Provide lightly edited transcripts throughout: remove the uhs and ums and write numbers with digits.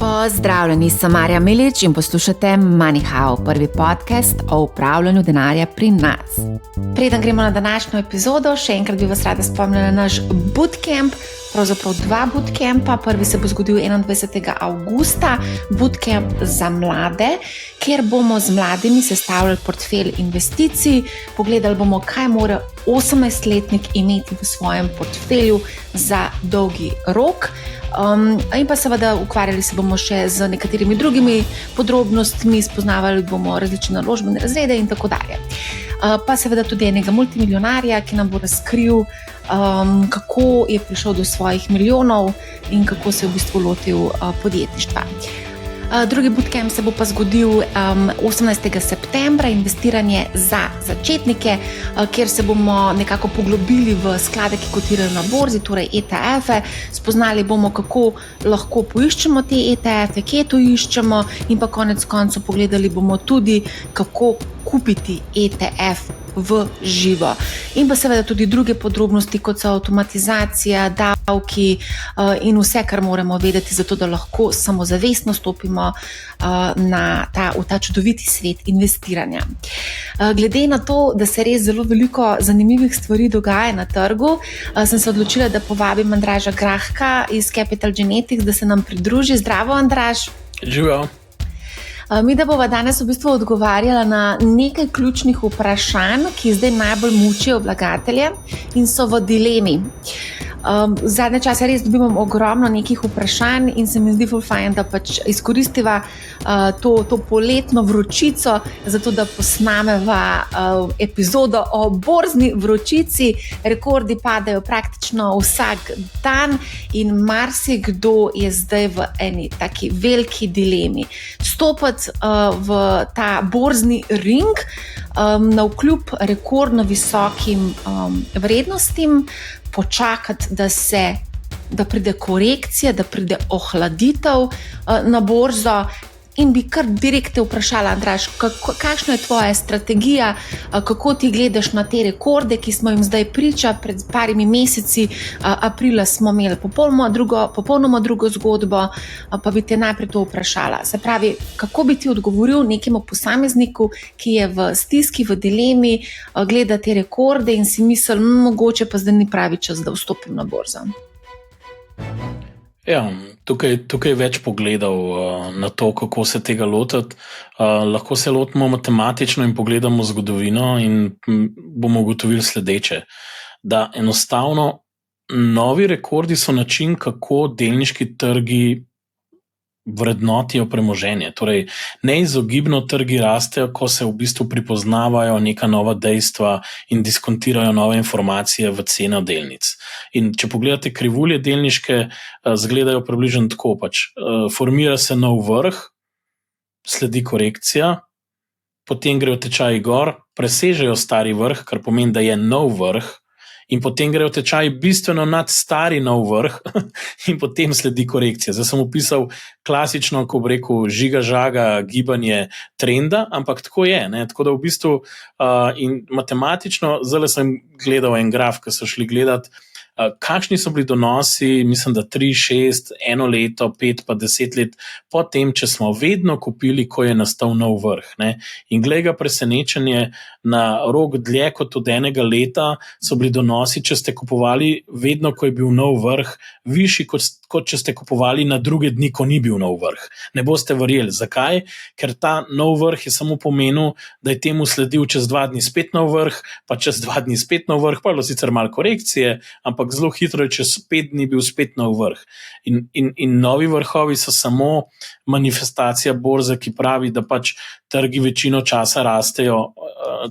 Pozdravljeni, sem Marja Milič in poslušate MoneyHow, prvi podcast o upravljanju denarja pri nas. Preden gremo na današnjo epizodo, še enkrat bi vas rada spomnila na naš bootcamp, pravzaprav 2 bootcampa. Prvi se bo zgodil 21. avgusta, bootcamp za mlade, kjer bomo z mladimi sestavljali portfelj investicij, pogledali bomo, kaj mora 18-letnik imeti v svojem portfelju za dolgi rok. In pa seveda ukvarjali se bomo še z nekaterimi drugimi podrobnostmi, spoznavali bomo različne naložbene razrede in tako dalje. Pa seveda tudi enega multimiljonarja, ki nam bo razkril, kako je prišel do svojih milijonov in kako se je v bistvu lotil podjetništva. Drugi bootcamp se bo pa zgodil 18. septembra, investiranje za začetnike, kjer se bomo nekako poglobili v sklade, ki kotirajo na borzi, torej ETF-e. Spoznali bomo, kako lahko poiščemo te ETF-e, kje to iščemo in pa konec koncev pogledali bomo tudi, kako kupiti ETF v živo. In pa seveda tudi druge podrobnosti, kot so avtomatizacija, davki in vse, kar moramo vedeti, zato da lahko samozavestno stopimo v ta čudoviti svet investiranja. Glede na to, da se res zelo veliko zanimivih stvari dogaja na trgu, sem se odločila, da povabim Andraža Grahka iz Capital Genetics, da se nam pridruži. Zdravo, Andraž. Živijo. Mi da bova danes v bistvu odgovarjala na nekaj ključnih vprašanj, ki zdaj najbolj mučijo vlagatelje in so v dilemi. Zadnje čase res dobimam ogromno nekih vprašanj in se mi zdi ful fajn, da pač izkoristiva to poletno vročico, zato da posnameva epizodo o borzni vročici. Rekordi padajo praktično vsak dan in marsikdo je zdaj v eni taki veliki dilemi. Stopiti v ta borzni ring navkljub rekordno visokim vrednostim, počakati, da pride korekcija, da pride ohladitev na borzo. In bi kar direktno vprašala, Andraž, kakšna je tvoja strategija, kako ti gledaš na te rekorde, ki smo jim zdaj priča. Pred parimi meseci, aprila, smo imeli popolnoma drugo zgodbo, pa bi te najprej to vprašala. Se pravi, kako bi ti odgovoril nekemu posamezniku, ki je v stiski, v dilemi, gleda te rekorde in si misli, mogoče pa zdaj ni pravi čas, da vstopim na borzo? Ja, tukaj je več pogledov na to, kako se tega lotiti. Lahko se lotimo matematično in pogledamo zgodovino in bomo ugotovili sledeče. Da enostavno novi rekordi so način, kako delniški trgi vrednotijo premoženje. Torej, neizogibno trgi rastejo, ko se v bistvu pripoznavajo neka nova dejstva in diskontirajo nove informacije v ceno delnic. In če pogledate krivulje delniške, zgledajo približno tako. Formira se nov vrh, sledi korekcija, potem grejo tečaji gor, presežejo stari vrh, kar pomeni, da je nov vrh, in potem grejo tečaji bistveno nad stari nov vrh in potem sledi korekcija. Zdaj sem opisal klasično, ko bi rekel, žiga-žaga gibanje trenda, ampak tako je. Tako da v bistvu in matematično, zdaj sem gledal en graf, ki so šli gledati, kakšni so bili donosi, mislim, da 3, 6, 1 leto, 5 pa 10 let, potem, če smo vedno kupili, ko je nastal nov vrh. In glej ga presenečenje, na rok dlje kot od 1 leta so bili donosi, če ste kupovali vedno, ko je bil nov vrh, višji kot če ste kupovali na druge dni, ko ni bil nov vrh. Ne boste verjeli. Zakaj? Ker ta nov vrh je samo pomenil, da je temu sledil čez 2 dni spet nov vrh, pa čez 2 dni spet nov vrh, pa je bilo sicer malo korekcije, ampak zelo hitro je čez 5 dni bil spet nov vrh. In novi vrhovi so samo manifestacija borze, ki pravi, da pač trgi večino časa rastejo,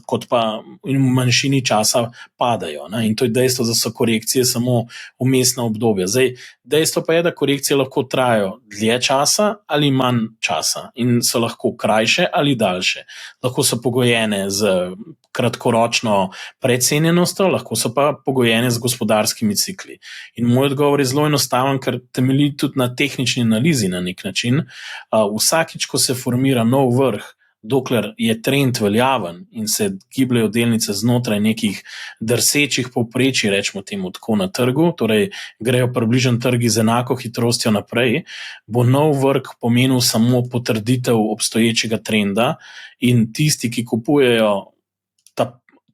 kot pa v manjšini časa padajo. In to je dejstvo, da so korekcije samo vmesna obdobja. Zdaj, dejstvo pa je, da korekcije lahko trajajo dlje časa ali manj časa in so lahko krajše ali daljše. Lahko so pogojene z kratkoročno precenjenostjo, lahko so pa pogojene z gospodarskimi cikli. In moj odgovor je zelo enostaven, ker temelji tudi na tehnični analizi na nek način. Vsakič, ko se formira nov vrh, dokler je trend veljaven in se gibljajo delnice znotraj nekih drsečih povprečij, rečemo temu tako, na trgu, torej grejo približno trgi z enako hitrostjo naprej, bo nov vrh pomenil samo potrditev obstoječega trenda in tisti, ki kupujejo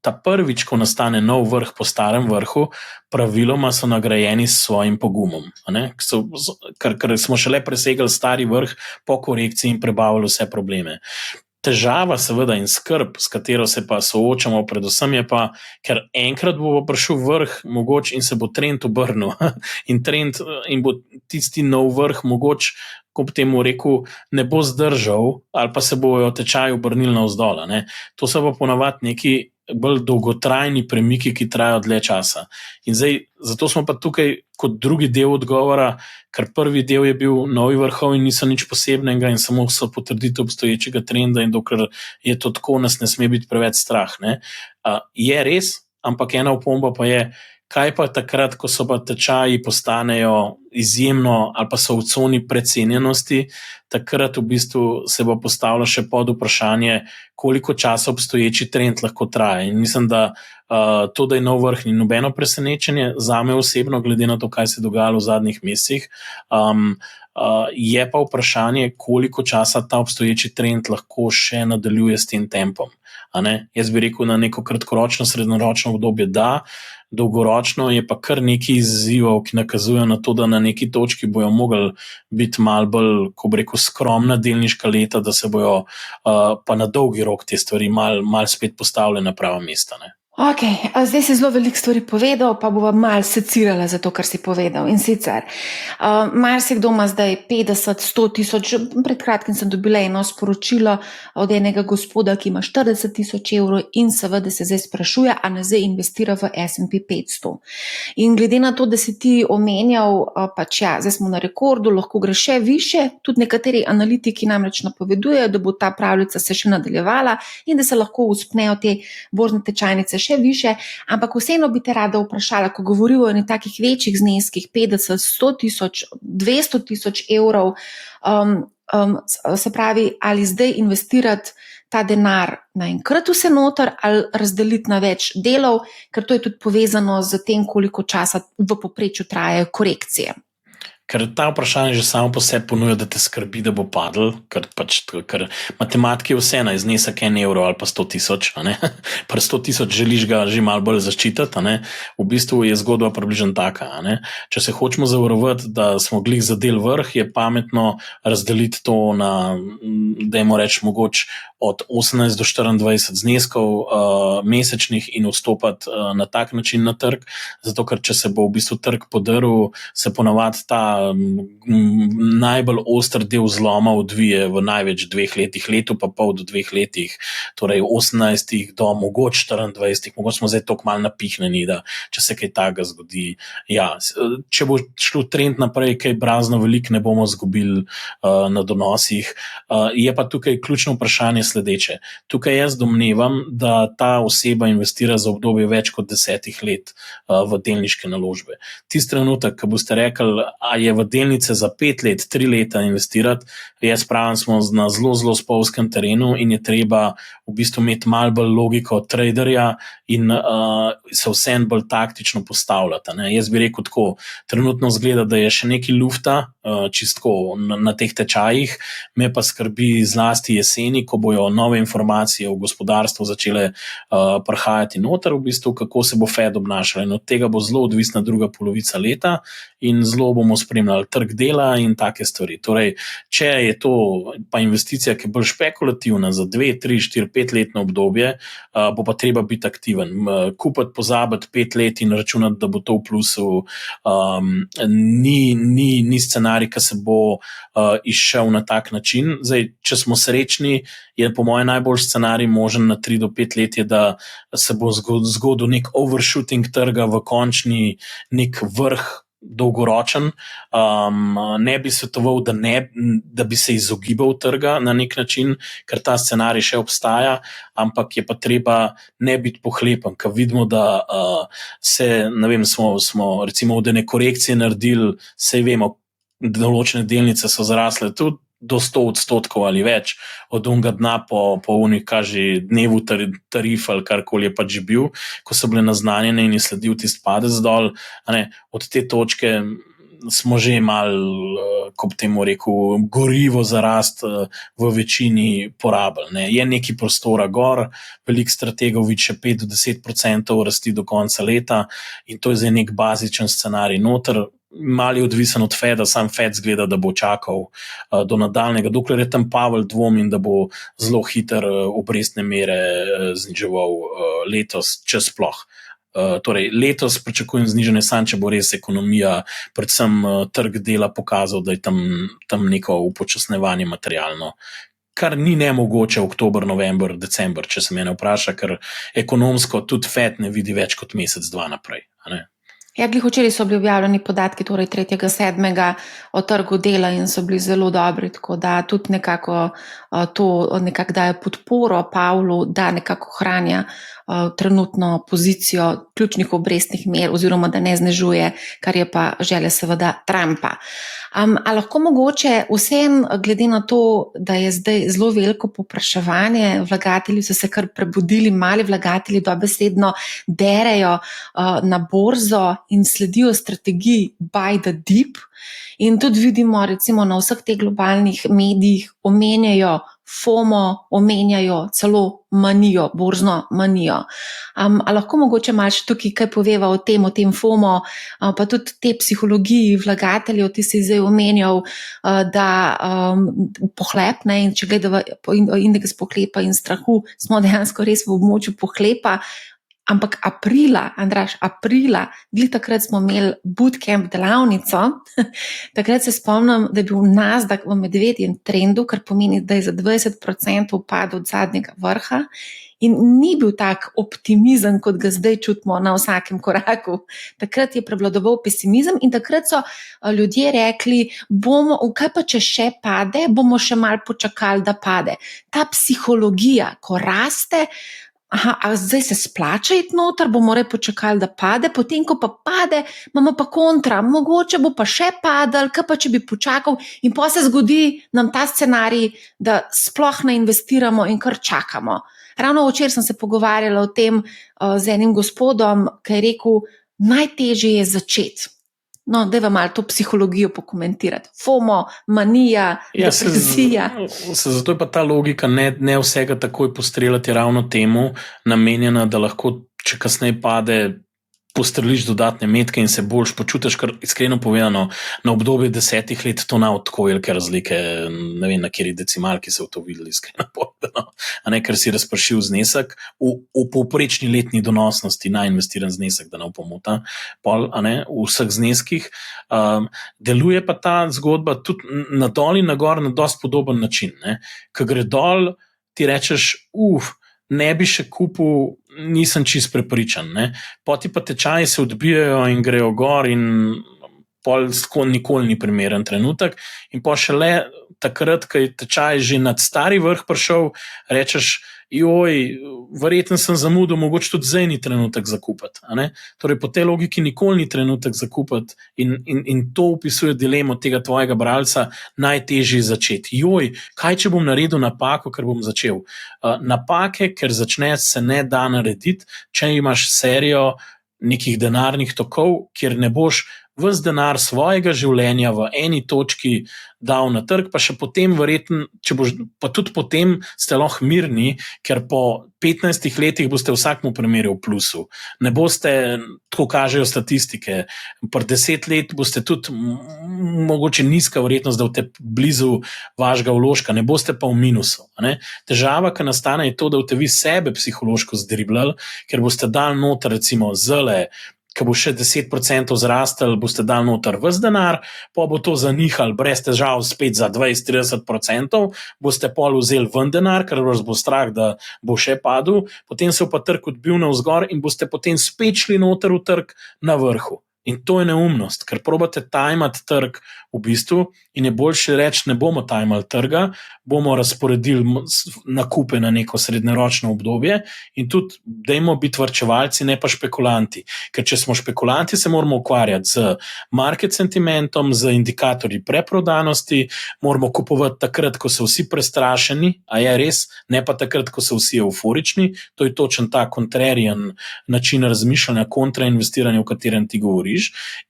ta prvič, ko nastane nov vrh po starem vrhu, praviloma so nagrajeni s svojim pogumom, ker smo šele presegli stari vrh po korekciji in prebavili vse probleme. Težava, seveda, in skrb, s katero se pa soočamo, predvsem je pa, ker enkrat bo prišel vrh, mogoče in se bo trend obrnil, in bo tisti nov vrh, mogoče, ko bi temu rekel, ne bo zdržal, ali pa se bojo tečaji obrnili navzdol. To so pa ponavadi neki bolj dolgotrajni premiki, ki trajajo dlje časa. In zdaj, zato smo pa tukaj kot drugi del odgovora, ker prvi del je bil novi vrhovi in niso nič posebnega in samo so potrditev obstoječega trenda in dokler je to tako, nas ne sme biti preveč strah. Je res, ampak ena opomba pa je, kaj pa takrat, ko so pa tečaji postanejo izjemno ali pa so v coni precenjenosti, takrat v bistvu se bo postavilo še pod vprašanje, koliko časa obstoječi trend lahko traja. In mislim, da to, da je nov vrh, ni nobeno presenečenje, zame osebno, glede na to, kaj se je dogajalo v zadnjih mesecih. Je pa vprašanje, koliko časa ta obstoječi trend lahko še nadaljuje s tem tempom. Jaz bi rekel, na neko kratkoročno, srednjeročno obdobje da, dolgoročno je pa kar nekaj izzivov, ki nakazujejo na to, da na neki točki bojo mogli biti malo bolj, ko bi rekel, skromna delniška leta, da se bojo pa na dolgi rok te stvari malo spet postavile na prava mesta. Ok, zdaj si zelo veliko stvari povedal, pa bova malo secirala za to, kar si povedal. In sicer, marsikdo ima zdaj 50-100 tisoč, pred kratkim sem dobila eno sporočilo od enega gospoda, ki ima 40 tisoč evrov in seveda se zdaj sprašuje, a ne zdaj investira v S&P 500. In glede na to, da si ti omenjal, pač ja, zdaj smo na rekordu, lahko gre še više, tudi nekateri analitiki namreč napovedujejo, da bo ta pravljica se še nadaljevala in da se lahko uspnejo te borzne tečajnice še više, ampak vseeno bi te rada vprašala, ko govorijo o takih večjih zneskih, 50, 100 tisoč, 200 tisoč evrov, se pravi, ali zdaj investirati ta denar naenkrat vse noter ali razdeliti na več delov, ker to je tudi povezano z tem, koliko časa v povprečju trajajo korekcije. Ker ta vprašanje že samo po sebi ponuja, da te skrbi, da bo padel, ker matematika je vseeno, znesek 1 evro ali pa 100 tisoč. Pri 100 tisoč želiš ga že malo bolj zaščititi. V bistvu je zgodba približno taka. Če se hočemo zavarovati, da smo glih za del vrh, je pametno razdeliti to na, dajmo reči, mogoče od 18 do 24 zneskov mesečnih in vstopati na tak način na trg, zato ker če se bo v bistvu trg podrl, se ponavadi ta najbolj oster del zloma odvije v največ 2 letih, letu pa pol do 2 letih, torej 18 do mogoče 24, mogoče smo zdaj toliko malo napihnjeni, da če se kaj takega zgodi, ja, če bo šlo trend naprej, kaj brazno veliko ne bomo zgubili na donosih. Je pa tukaj ključno vprašanje sledeče. Tukaj jaz domnevam, da ta oseba investira za obdobje več kot 10 let v delniške naložbe. Tisti trenutek, ko boste rekli, a je v delnice za 5 let, 3 leta investirati, jaz pravim, smo na zelo, zelo spolzkem terenu in je treba v bistvu imeti malo bolj logiko traderja in se vsem bolj taktično postavljati. Jaz bi rekel tako, trenutno zgleda, da je še nekaj lufta, čistko na teh tečajih, me pa skrbi zlasti jeseni, ko bojo nove informacije o gospodarstvu začele prihajati noter, v bistvu, kako se bo Fed obnašal. In od tega bo zelo odvisna druga polovica leta in zelo bomo spremljali trg dela in take stvari. Torej, če je to pa investicija, ki je bolj špekulativna za 2, 3, 4, 5 letno obdobje, bo pa treba biti aktiven. Kupiti, pozabiti 5 let in računati, da bo to v plusu, ni scenarij, ki se bo izšel na tak način. Zdaj, če smo srečni, je po mojem najboljši scenarij možen na 3 do 5 let, je, da se bo zgodil nek overshooting trga v končni nek vrh, dolgoročen. Ne bi svetoval, da bi se izogibal trga na nek način, ker ta scenarij še obstaja, ampak je pa treba ne biti pohlepen, ker vidimo, da se, ne vem, smo recimo od ene korekcije naredili, sej vemo, določene delnice so zrasle tudi do 100% ali več od unga dna po unih, kaže dnevu tarif ali karkoli je pač že bil, ko so bile naznanjene in je sledil tisti padec dol. Od te točke smo že imeli, ko bi temu rekel, gorivo za rast v večini porabili. Je neki prostora gor, veliko strategov vidi še 5-10% rasti do konca leta in to je zdaj nek bazičen scenarij noter. Mali odvisen od Feda, sam Fed zgleda, da bo čakal do nadaljnega, dokler je tam Pavel dvomim, da bo zelo hiter obrestne mere zniževal letos, če sploh. Torej, letos pričakujem znižanje, samo če bo res ekonomija, predvsem trg dela pokazal, da je tam neko upočasnevanje materialno, kar ni nemogoče oktober, november, december, če se mene vpraša, ker ekonomsko tudi Fed ne vidi več kot mesec, dva naprej. Ja, včeraj so bili objavljeni podatki, torej 3.7. o trgu dela in so bili zelo dobri, tako da tudi nekako to nekako daje podporo Pavlu, da nekako hranja trenutno pozicijo ključnih obrestnih mer oziroma da ne znižuje, kar je pa želja seveda Trumpa. A lahko mogoče vsem, glede na to, da je zdaj zelo veliko povpraševanje, vlagatelji so se kar prebudili, mali vlagatelji dobesedno derejo na borzo in sledijo strategiji buy the dip, in tudi vidimo recimo na vseh teh globalnih medijih omenjajo FOMO, omenjajo celo manijo, borzno manijo. A lahko mogoče malo še tukaj kaj poveva o tem FOMO, pa tudi te psihologiji vlagateljev, ti si zdaj omenjal, da pohlep, in če gledamo indeks pohlepa in strahu, smo dejansko res v območju pohlepa. Ampak Andraž, aprila, takrat smo imeli bootcamp delavnico, takrat se spomnim, da je bil Nasdaq v medvedjem trendu, kar pomeni, da je za 20% upadel od zadnjega vrha in ni bil tak optimizem, kot ga zdaj čutimo na vsakem koraku. Takrat je prevladoval pesimizem in takrat so ljudje rekli, kaj pa če še pade, bomo še malo počakali, da pade. Ta psihologija, ko raste, a zdaj se splača iti noter, bomo počakali, da pade, potem ko pa pade, imamo pa kontra, mogoče bo pa še padal, kaj pa če bi počakal, in pa se zgodi nam ta scenarij, da sploh ne investiramo in kar čakamo. Ravno včeraj sem se pogovarjala o tem z enim gospodom, ki je rekel, najtežje je začeti. No, dajva malo to psihologijo pokomentirati. FOMO, manija, depresija. Zato je pa ta logika ne vsega takoj postreljati ravno temu namenjena, da lahko, če kasneje pade, postreliš dodatne metke in se boljš počutiš, ker iskreno povedano, na obdobje 10 let to nav tako velike razlike, ne vem, na kateri decimalki se v to videli, iskreno povedano, ker si razpršil znesek v povprečni letni donosnosti na investiran znesek, da ne pomota, v vseh zneskih. Deluje pa ta zgodba tudi na dol in na gor na dosti podoben način. Ko gre dol, ti rečeš, ne bi še kupil, nisem čist prepričan. Poti pa tečaji se odbijajo in grejo gor in pol nikoli ni primeren trenutek. In pa šele takrat, ko je tečaj že nad stari vrh prišel, rečeš, verjetno sem zamudil, mogoče tudi zdaj ni trenutek za kupiti. Torej, po tej logiki nikoli ni trenutek za kupiti in to opisuje dilemo tega tvojega bralca, najtežje začeti. Kaj če bom naredil napako, ker bom začel? Napake, ker začneš, se ne da narediti, če imaš serijo nekih denarnih tokov, kjer ne boš ves denar svojega življenja v eni točki dal na trg, pa še potem verjetno, pa tudi potem ste lahko mirni, ker po 15 letih boste vsakmu primeru v plusu. Ne boste, tako kažejo statistike, pri 10 let boste tudi mogoče nizka verjetnost, da boste blizu vašega vložka, ne boste pa v minusu. Težava, ki nastane, je to, da boste vi sebe psihološko zdriblali, ker boste dali noter recimo zele, ko bo še 10% zrastel, boste dali noter ves denar, pa bo to zanihal brez težav spet za 20-30%, boste pol vzeli ven denar, ker vas bo strah, da bo še padel, potem se pa trg odbil navzgor in boste potem spet šli noter v trg na vrhu. In to je neumnost, ker probate tajmati trg v bistvu in je boljše reči, ne bomo tajmali trga, bomo razporedili nakupe na neko srednjeročno obdobje in tudi dajmo biti varčevalci, ne pa špekulanti. Ker če smo špekulanti, se moramo ukvarjati z market sentimentom, z indikatorji preprodanosti, moramo kupovati takrat, ko so vsi prestrašeni, a je res, ne pa takrat, ko so vsi euforični. To je točen ta kontrarian način razmišljanja, kontrainvestiranja, o katerem ti govoriš.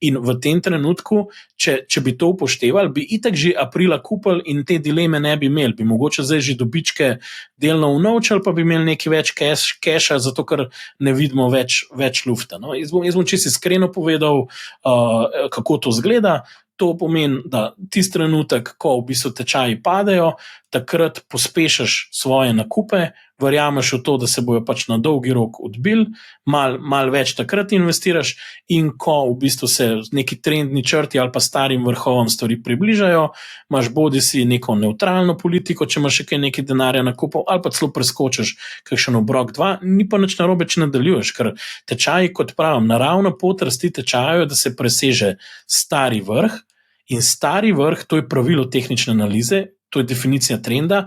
In v tem trenutku, če bi to upoštevali, bi itak že aprila kupili in te dileme ne bi imeli. Bi mogoče zdaj že dobičke delno unovčali, pa bi imeli nekaj več keša, zato ker ne vidimo več lufta. No? Jaz bom čisto iskreno povedal, kako to zgleda. To pomeni, da tisti trenutek, ko v bistvu tečaji padejo, takrat pospešiš svoje nakupe, verjameš v to, da se bojo pač na dolgi rok odbili, mal več takrat investiraš in ko v bistvu se neki trendni črti ali pa starim vrhovom stvari približajo, imaš bodi si neko neutralno politiko, če imaš še kaj nekaj denarja nakupov, ali pa celo preskočiš kakšen obrok 2, ni pa nič narobe, če nadaljuješ, ker tečaji, kot pravim, naravna pot rasti tečajev, da se preseže stari vrh. In stari vrh, to je pravilo tehnične analize, to je definicija trenda,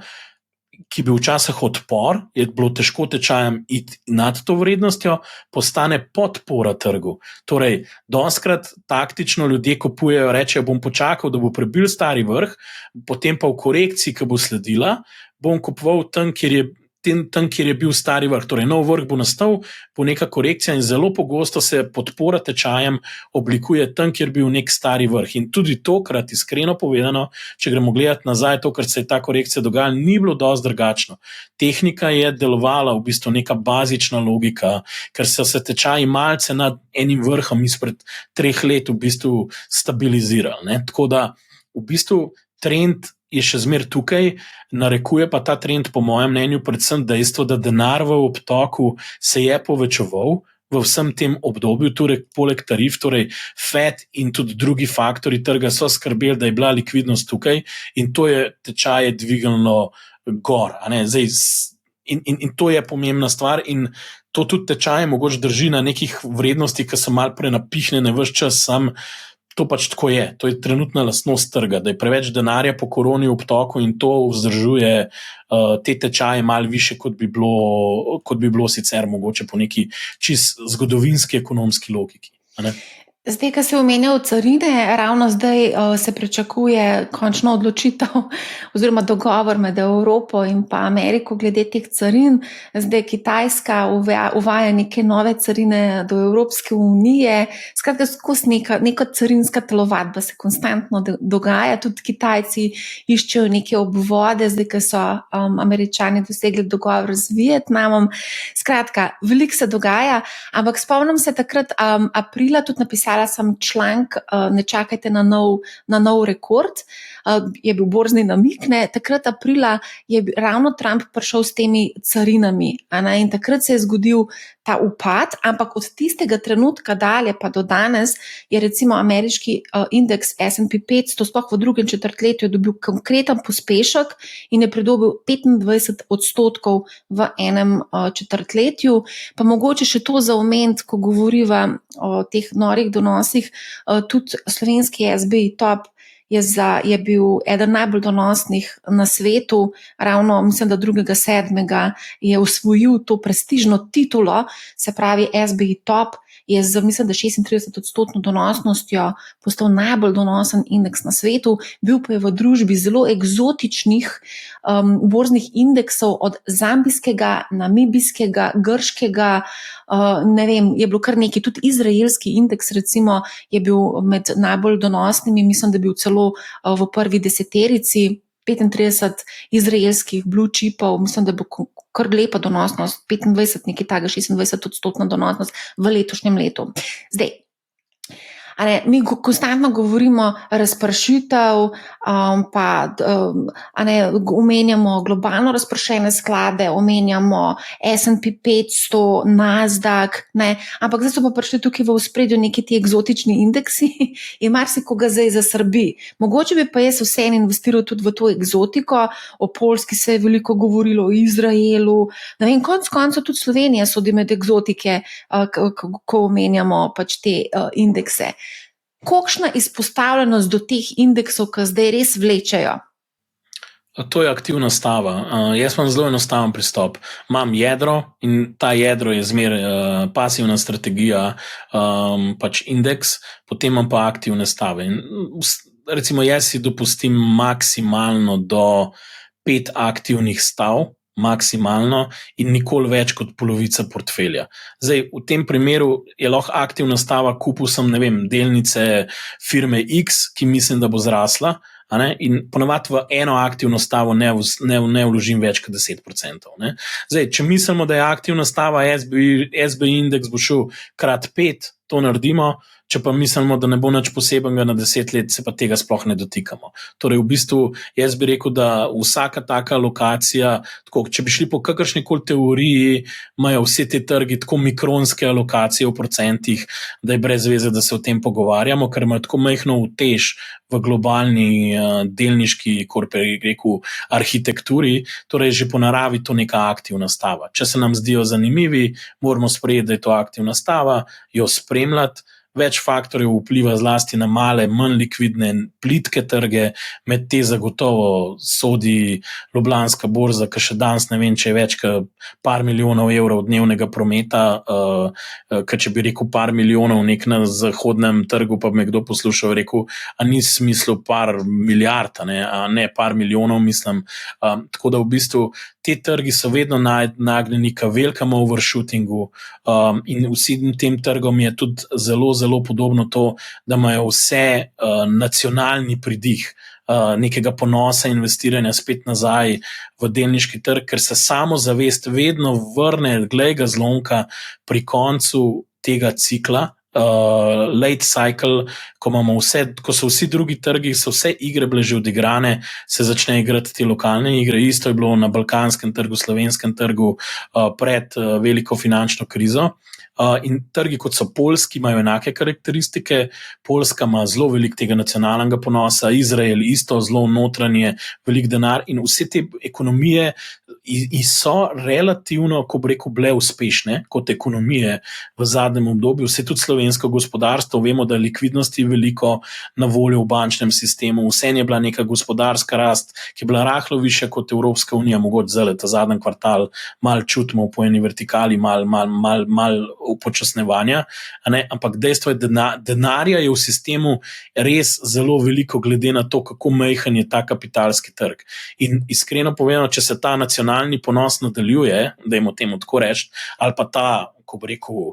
ki bi včasih odpor, je bilo težko tečajem iti nad to vrednostjo, postane podpora trgu. Torej, dostikrat taktično ljudje kupujejo, rečejo, bom počakal, da bo prebil stari vrh, potem pa v korekciji, ki bo sledila, bom kupoval tam, kjer je bil stari vrh. Torej, nov vrh bo nastal, bo neka korekcija in zelo pogosto se podpora tečajem oblikuje tam, kjer je bil nek stari vrh. In tudi tokrat, iskreno povedano, če gremo gledati nazaj, to, kar se je ta korekcija dogajala, ni bilo dosti drugačno. Tehnika je delovala v bistvu neka bazična logika, ker so se tečaji malce nad enim vrhom izpred 3 let v bistvu stabilizirali. Ne? Tako da v bistvu trend je še zmer tukaj, narekuje pa ta trend, po mojem mnenju, predvsem dejstvo, da denar v obtoku se je povečeval v vsem tem obdobju, torej poleg tarif, torej Fed in tudi drugi faktori trga so skrbeli, da je bila likvidnost tukaj in to je tečaje dvignilo gor. Zdaj, in to je pomembna stvar in to tudi tečaje mogoče drži na nekih vrednostih, ki so malo prenapihnjene ves čas, to pač tako je. To je trenutna lastnost trga, da je preveč denarja po koroni v obtoku in to vzdržuje te tečaje malo više, kot bi bilo sicer mogoče po neki čist zgodovinski ekonomski logiki. Zdaj, ko se omenjal carine, ravno zdaj se pričakuje končno odločitev oziroma dogovor med Evropo in pa Ameriko glede teh carin. Zdaj Kitajska uvaja neke nove carine do Evropske unije. Skratka, skozi neka carinska telovadba se konstantno dogaja. Tudi Kitajci iščejo neke obvode, zdaj, ko so Američani dosegli dogovor z Vietnamom. Skratka, veliko se dogaja, ampak spomnim se takrat aprila tudi napisala sem članek, ne čakajte na nov rekord, je bil borzni namik, takrat aprila je ravno Trump prišel s temi carinami, in takrat se je zgodil ta upad, ampak od tistega trenutka dalje pa do danes je recimo ameriški indeks S&P 500 sploh v drugem četrtletju dobil konkreten pospešek in je pridobil 25% v enem četrtletju. Pa mogoče še to za omeniti, ko govoriva o teh norih donosih, tudi slovenski SBI Top je bil eden najbolj donosnih na svetu, ravno mislim, da 2.7. je osvojil to prestižno titulo, se pravi SBI Top je z, mislim, da 36% donosnostjo postal najbolj donosen indeks na svetu, bil pa je v družbi zelo eksotičnih borznih indeksov, od zambijskega, namibijskega, grškega, ne vem, je bilo kar nekaj, tudi izraelski indeks recimo je bil med najbolj donosnimi, mislim, da je bil celo v prvi deseterici, 35 izraelskih blue chipov, mislim, da bo kar lepa donosnost, 25, nekaj takega, 26% donosnost v letošnjem letu. Zdaj, Mi konstantno govorimo razpršitev, pa omenjamo globalno razpršene sklade, omenjamo S&P 500, Nasdaq, ampak zdaj so pa prišli tukaj v ospredju neki ti eksotični indeksi in marsikoga zdaj zasrbi. Mogoče bi pa jaz vseeno investiral tudi v to eksotiko, o Poljski se je veliko govorilo, o Izraelu, konec koncev tudi Slovenija sodi med eksotike, ko omenjamo pač te indekse. Kolikšna izpostavljenost do teh indeksov, ki zdaj res vlečejo? To je aktivna stava. Jaz imam zelo enostaven pristop. Imam jedro in ta jedro je zmeraj pasivna strategija, pač indeks, potem imam pa aktivne stave. In recimo jaz si dopustim maksimalno do 5 aktivnih stav, maksimalno in nikoli več kot polovica portfelja. Zdaj, v tem primeru je lahko aktivna stava, kupil sem, delnice firme X, ki mislim, da bo zrasla, in ponavadi v eno aktivno stavo ne vložim več kot 10%. Zdaj, če mislimo, da je aktivna stava SBI indeks bo šel krat 5, to naredimo. Če pa mislimo, da ne bo nič posebenega na 10 let, se pa tega sploh ne dotikamo. Torej, v bistvu, jaz bi rekel, da vsaka taka lokacija, tako, če bi šli po kakršnikoli teoriji, imajo vse te trgi tako mikronske alokacije v procentih, da je brez veze, da se o tem pogovarjamo, ker imajo tako majhno utež v globalni delniški, arhitekturi, torej že po naravi to neka aktivna stava. Če se nam zdijo zanimivi, moramo sprejeti, da je to aktivna stava, jo spremljati. Več faktorjev vpliva zlasti na male, manj likvidne, plitke trge, med te zagotovo sodi Ljubljanska borza, ki še danes ne vem, če je več kot par milijonov evrov dnevnega prometa, ker če bi rekel par milijonov nek na zahodnem trgu, pa bi me kdo poslušal, rekel, a ni smislu par milijard, a ne par milijonov, mislim. Tako da v bistvu te trgi so vedno nagnjeni k velikemu overshootingu, in vsem tem trgom je tudi zelo, zelo podobno to, da imajo vse nacionalni pridih nekega ponosa investiranja spet nazaj v delniški trg, ker se samozavest vedno vrne, glej ga zlomka, pri koncu tega cikla, late cycle, ko so vsi drugi trgi, so vse igre bile že odigrane, se začne igrati te lokalne igre. Isto je bilo na balkanskem trgu, slovenskem trgu pred veliko finančno krizo. In trgi, kot so Poljski, imajo enake karakteristike. Poljska ima zelo veliko tega nacionalnega ponosa, Izrael isto, zelo notranje, velik denar, in vse te ekonomije so relativno, ko bi rekel, bile uspešne kot ekonomije v zadnjem obdobju. Vse tudi slovensko gospodarstvo, vemo, da likvidnosti je veliko na voljo v bančnem sistemu, vse je bila neka gospodarska rast, ki je bila rahlo višja kot Evropska unija, mogoče zdaj ta zadnji kvartal malo čutimo po eni vertikali, malo upočasnevanja, ampak dejstvo je, da denarja je v sistemu res zelo veliko, glede na to, kako majhen je ta kapitalski trg. In iskreno povedano, če se ta nacionalni ponos nadaljuje, dajmo temu tako reči, ali pa ta, ko bi rekel,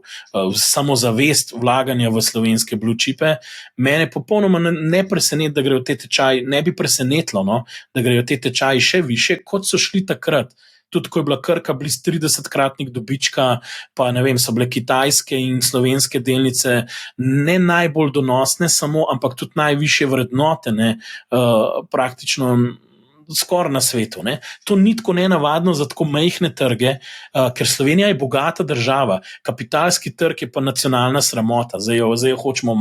samozavest vlaganja v slovenske blue chipe, mene popolnoma ne preseneti, da grejo te tečaji, ne bi presenetilo, da grejo te tečaji še više, kot so šli takrat. Tudi ko je bila Krka blizu 30-kratnik dobička, pa ne vem, so bile kitajske in slovenske delnice ne najbolj donosne samo, ampak tudi najvišje vrednotene, praktično skoraj na svetu. To ni tako nenavadno za tako majhne trge, ker Slovenija je bogata država, kapitalski trg je pa nacionalna sramota. Zdaj jo hočemo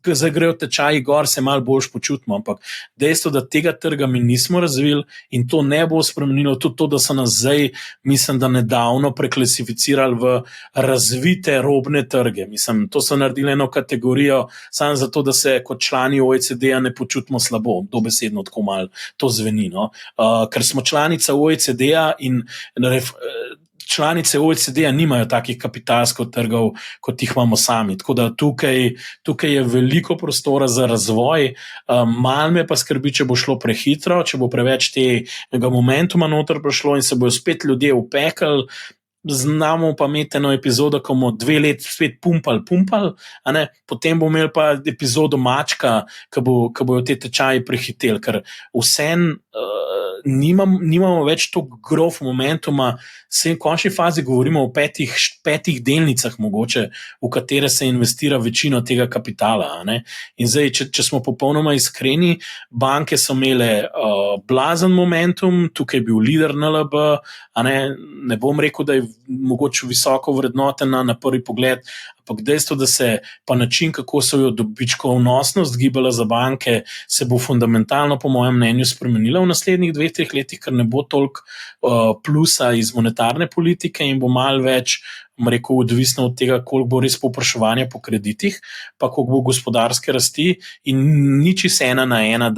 zdaj grejo tečaji gor, se malo boljš počutimo, ampak dejstvo, da tega trga mi nismo razvili in to ne bo spremenilo, tudi to, da so nas zdaj, mislim, da nedavno preklasificirali v razvite robne trge. Mislim, to so naredili eno kategorijo samo zato, da se kot člani OECD-ja ne počutimo slabo, dobesedno tako malo to zveni, ker smo članica OECD-ja in članice OECD-ja nimajo takih kapitalskih trgov, kot jih imamo sami. Tako da tukaj je veliko prostora za razvoj. Malo me pa skrbi, če bo šlo prehitro, če bo preveč tega momentuma noter prišlo in se bojo spet ljudje upekli. Znamo pa imeti eno epizodo, ko bomo 2 leti spet pumpali, potem bomo imeli pa epizodo mačka, ko bojo te tečaji prehiteli, ker vsem nimamo več toliko grof momentuma, v končni fazi govorimo o petih delnicah mogoče, v katere se investira večino tega kapitala. In zdaj, če smo popolnoma iskreni, banke so imele blazen momentum, tukaj je bil lider NLB, ne bom rekel, da je mogoče visoko vrednotena na prvi pogled, ampak dejstvo, da se pa način, kako so jo dobičkonosnost gibala za banke, se bo fundamentalno, po mojem mnenju, spremenila v naslednjih 2-3 letih, ker ne bo toliko plusa iz monetarne politike in bo malo več, rekel, odvisno od tega, koliko bo res povpraševanja po kreditih, pa koliko bo gospodarske rasti in nič iz 1 na 1,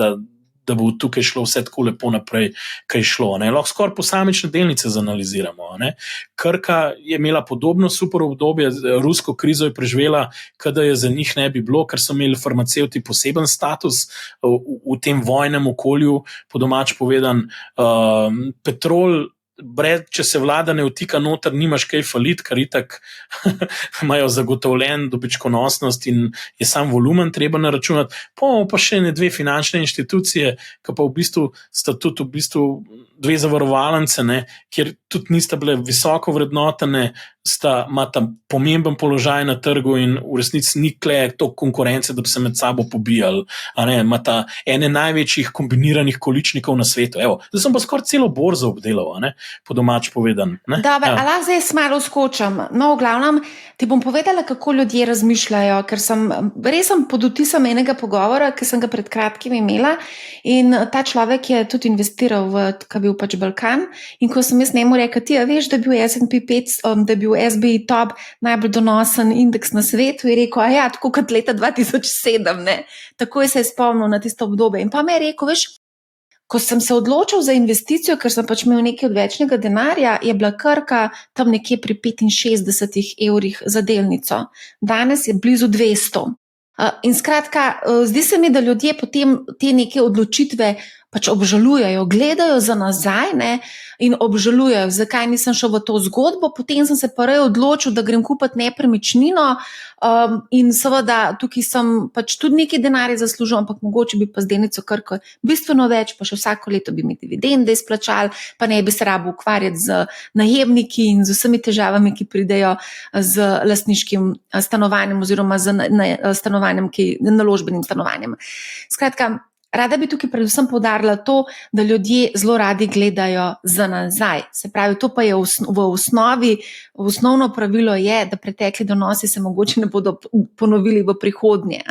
da bo tukaj šlo vse tako lepo naprej, kaj šlo. Lahko skoraj posamične delnice zanaliziramo. Krka je imela podobno super obdobje, rusko krizo je preživela, kada je za njih ne bi bilo, ker so imeli farmacevti poseben status v tem vojnem okolju, po domač povedan, petrol, če se vlada ne vtika noter, nimaš kaj falit, ker itak imajo zagotovljen dobičkonosnost in je sam volumen treba naračunati. Pa še 2 finančne inštitucije, ki pa v bistvu sta tudi v bistvu 2 zavarovalnice, kjer tudi nista bile visoko vrednotene, imata pomemben položaj na trgu in v resnici ni toliko konkurence, da bi se med sabo pobijali. Imata ene največjih kombiniranih količnikov na svetu. Zdaj sem pa skoraj celo borzo obdelal, po domač povedan. Dobar, a lahko zdaj malo skočam. No, v glavnem ti bom povedala, kako ljudje razmišljajo, ker sem pod vtisom enega pogovora, ki sem ga pred kratkim imela in ta človek je tudi investiral v, kaj bil pač Balkan, in ko sem jaz njemu rekla, ti veš, da je bil S&P 500, da je bil SBI top najbolj donosen indeks na svetu, je rekel, tako kot leta 2007, takoj se je spomnil na tisto obdobje. In pa me je rekel, veš, ko sem se odločil za investicijo, ker sem pač imel nekaj odvečnega denarja, je bila Krka tam nekje pri 65 evrih za delnico. Danes je blizu 200. In skratka, zdi se mi, da ljudje potem te neke odločitve pač obžalujejo, gledajo za nazaj in obžalujejo, zakaj nisem šel v to zgodbo, potem sem se pa odločil, da grem kupiti nepremičnino in seveda tukaj sem pač tudi nekaj denarja zaslužil, ampak mogoče bi pa z delnico Krko bistveno več, pa še vsako leto bi mi dividende izplačali, pa ne bi se rabo ukvarjati z najemniki in z vsemi težavami, ki pridejo z lastniškim stanovanjem oziroma z stanovanjem, naložbenim stanovanjem. Skratka, rada bi tukaj predvsem poudarila to, da ljudje zelo radi gledajo za nazaj. Se pravi, to pa je osnovno pravilo je, da pretekli donosi se mogoče ne bodo ponovili v prihodnje.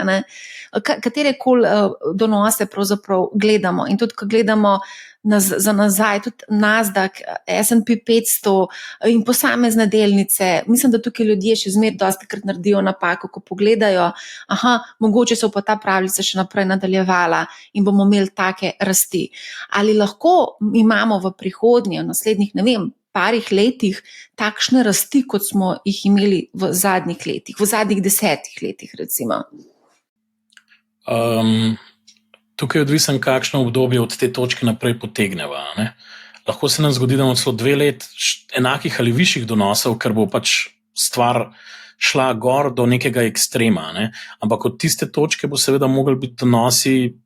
Katerekoli donose pravzaprav gledamo in tudi, ko gledamo za nazaj, tudi Nasdaq, S&P 500 in posamezne delnice, mislim, da tukaj ljudje še zmeraj dostikrat naredijo napako, ko pogledajo, mogoče se bo pa ta pravljica še naprej nadaljevala in bomo imeli take rasti. Ali lahko imamo v prihodnje, v naslednjih, parih letih takšne rasti, kot smo jih imeli v zadnjih letih, v zadnjih 10 letih recimo? Tukaj je odvisen, kakšno obdobje od te točke naprej potegneva. Lahko se nam zgodi, da imamo celo 2 let enakih ali višjih donosov, ker bo pač stvar šla gor do nekega ekstrema. Ampak od tiste točke bo seveda mogli biti donosi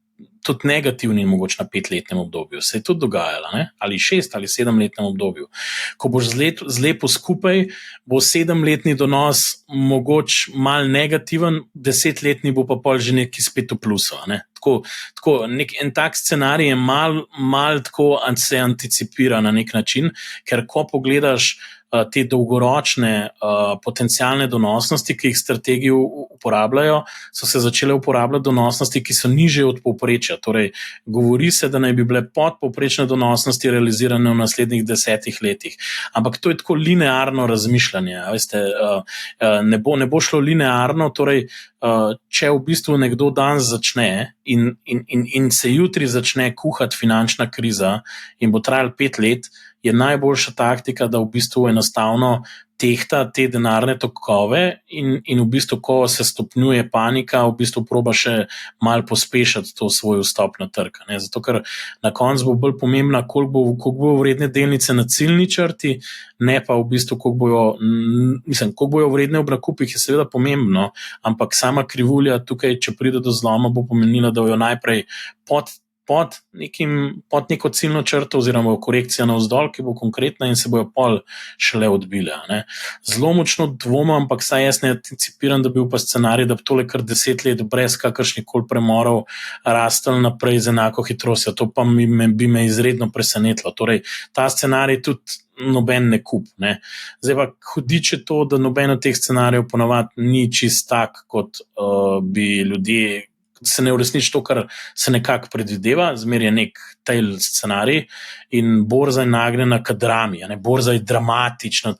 tudi negativni, mogoče na 5-letnem obdobju. Se je tudi dogajalo, ali 6 ali 7-letnem obdobju. Ko boš zlepil skupaj, bo 7-letni donos mogoče mal negativen, 10-letni bo pa pol že neki spet v plusu. En tak scenarij je mal tako se anticipira na nek način, ker ko pogledaš te dolgoročne potencialne donosnosti, ki jih strategiji uporabljajo, so se začele uporabljati donosnosti, ki so nižje od povprečja. Torej, govori se, da naj bi bile podpovprečne donosnosti realizirane v naslednjih 10 letih. Ampak to je tako linearno razmišljanje. Veste, ne bo šlo linearno, torej, če v bistvu nekdo danes začne in se jutri začne kuhati finančna kriza in bo trajala 5 let, je najboljša taktika, da v bistvu enostavno tehta te denarne tokove in v bistvu, ko se stopnjuje panika, v bistvu proba še malo pospešati to svoj vstop na trg. Zato, ker na koncu bo bolj pomembna, koliko bo vredne delnice na ciljni črti, ne pa v bistvu, koliko bojo vredne v nakupih, je seveda pomembno, ampak sama krivulja tukaj, če pride do zloma, bo pomenila, da jo najprej pod pod neko ciljno črto oziroma korekcija navzdol, ki bo konkretna in se bojo pol šele odbile. Zelo močno dvomim, ampak saj jaz ne anticipiram, da bi bil pa scenarij, da bi tole kar 10 let brez kakršnih koli premorov rastel naprej z enako hitrostjo. To pa bi me izredno presenetilo. Torej, ta scenarij tudi noben ne kup. Ne. Zdaj pa hudič je to, da noben od teh scenarijev ponavadi ni čist tak, kot bi ljudje, se ne uresniči to, kar se nekako predvideva, zmer je nek tail scenarij in borza je nagnjena k drami, ne. Borza je dramatična,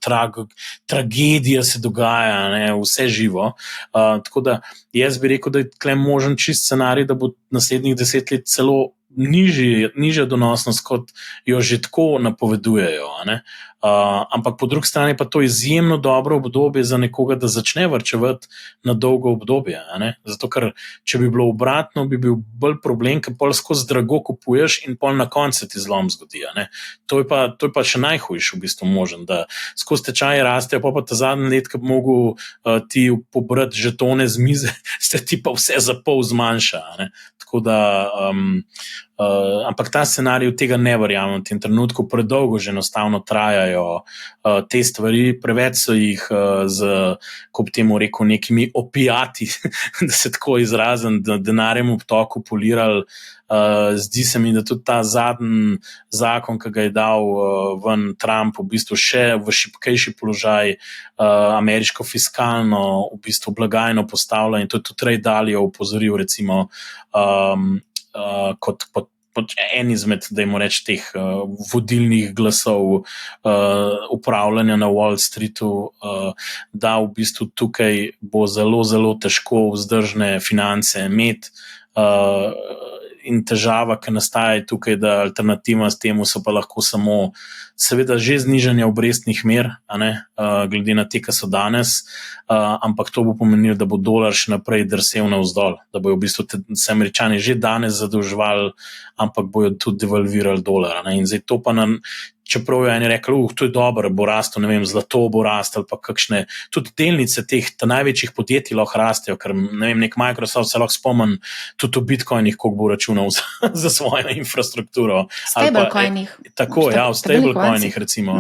tragedija se dogaja, ne, vse živo. Tako da jaz bi rekel, da je tukaj možen čist scenarij, da bo naslednjih 10 let celo nižja donosnost, kot jo že tako napovedujejo. Ampak po drugi strani pa to izjemno dobro obdobje za nekoga, da začne varčevati na dolgo obdobje. Zato, ker če bi bilo obratno, bi bil bolj problem, ker pol skozi drago kupuješ in pol na koncu ti zlom zgodi. To je pa še najhujše v bistvu možen, da skozi tečaje rastejo, pa ta zadnji let, ki bi mogel ti pobrati žetone z mize, se ti pa vse za pol zmanjša. Tako da ampak ta scenarij tega ne verjamem, v tem trenutku predolgo že enostavno trajajo te stvari, preveč so jih ko bi temu rekel, nekimi opijati, da se tako izrazim, da denarjem v toku polirali. Zdi se mi, da tudi ta zadnji zakon, ki ga je dal ven Trump, v bistvu še v šibkejši položaj ameriško fiskalno v bistvu blagajno postavlja in to je tudi Ray Dalio opozoril recimo kot en izmed, dajmo reči, teh vodilnih glasov upravljanja na Wall Streetu, da v bistvu tukaj bo zelo, zelo težko vzdržne finance imeti. In težava, ki nastaja tukaj, da alternativa s temu so pa lahko samo seveda že znižanje obrestnih mer, glede na te, ki so danes, ampak to bo pomenilo, da bo dolar še naprej drsel navzdol, da bojo v bistvu se Američani že danes zadolževali, ampak bojo tudi devalvirali dolar. In zdaj to pa čeprav je eni rekli, to je dobro, bo rastel, ne vem, zlato bo rastel, pa kakšne, tudi delnice teh največjih podjetij lahko rastejo, ker ne vem, nek Microsoft se lahko spomni tudi v Bitcoinih, koliko bo računal za svojo infrastrukturo. Stablecoinih. Tako, ja, v stablecoinih recimo,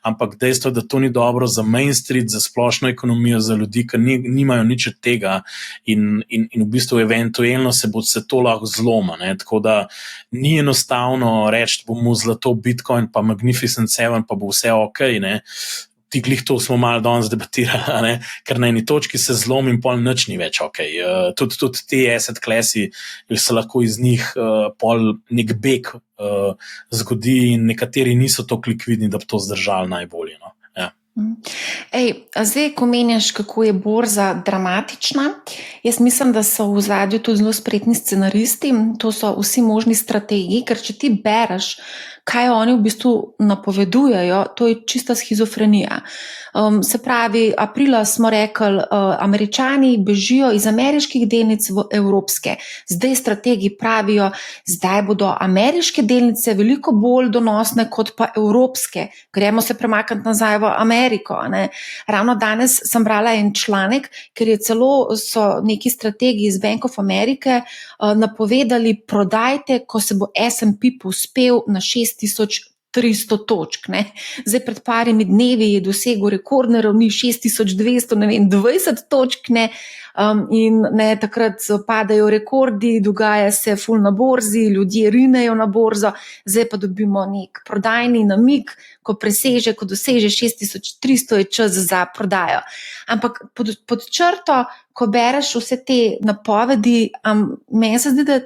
ampak dejstvo, da to ni dobro za Main Street, za splošno ekonomijo, za ljudi, ki nimajo nič od tega in v bistvu eventualno se bo se to lahko zloma, tako da ni enostavno reči, bomo zlato Bitcoin pa Magnificent Seven, pa bo vse ok, ti glih to smo malo danes debatirali, ker na eni točki se zlom in pol nič ni več ok. Tudi te asset classi se lahko iz njih pol nek beg zgodi in nekateri niso toliko likvidni, da bi to zdržali najbolje. Zdaj, ko menjaš, kako je borza dramatična, jaz mislim, da so v ozadju tudi zelo spretni scenaristi, to so vsi možni strategi, ker če ti bereš, kaj oni v bistvu napovedujejo, to je čista schizofrenija. Se pravi, aprila smo rekli, Američani bežijo iz ameriških delnic v evropske. Zdaj strategi pravijo, zdaj bodo ameriške delnice veliko bolj donosne kot pa evropske. Gremo se premakniti nazaj v Ameriko. Ravno danes sem brala en članek, ker so neki strategi iz Bank of America napovedali, prodajte, ko se bo S&P povzpel na 6300 točk. Zdaj pred parimi dnevi je dosegel rekordne ravni 6220 točk, in takrat padajo rekordi, dogaja se ful na borzi, ljudje rinejo na borzo, zdaj pa dobimo nek prodajni namig, ko doseže 6300, je čas za prodajo. Ampak pod črto, ko bereš vse te napovedi, meni se zdi, da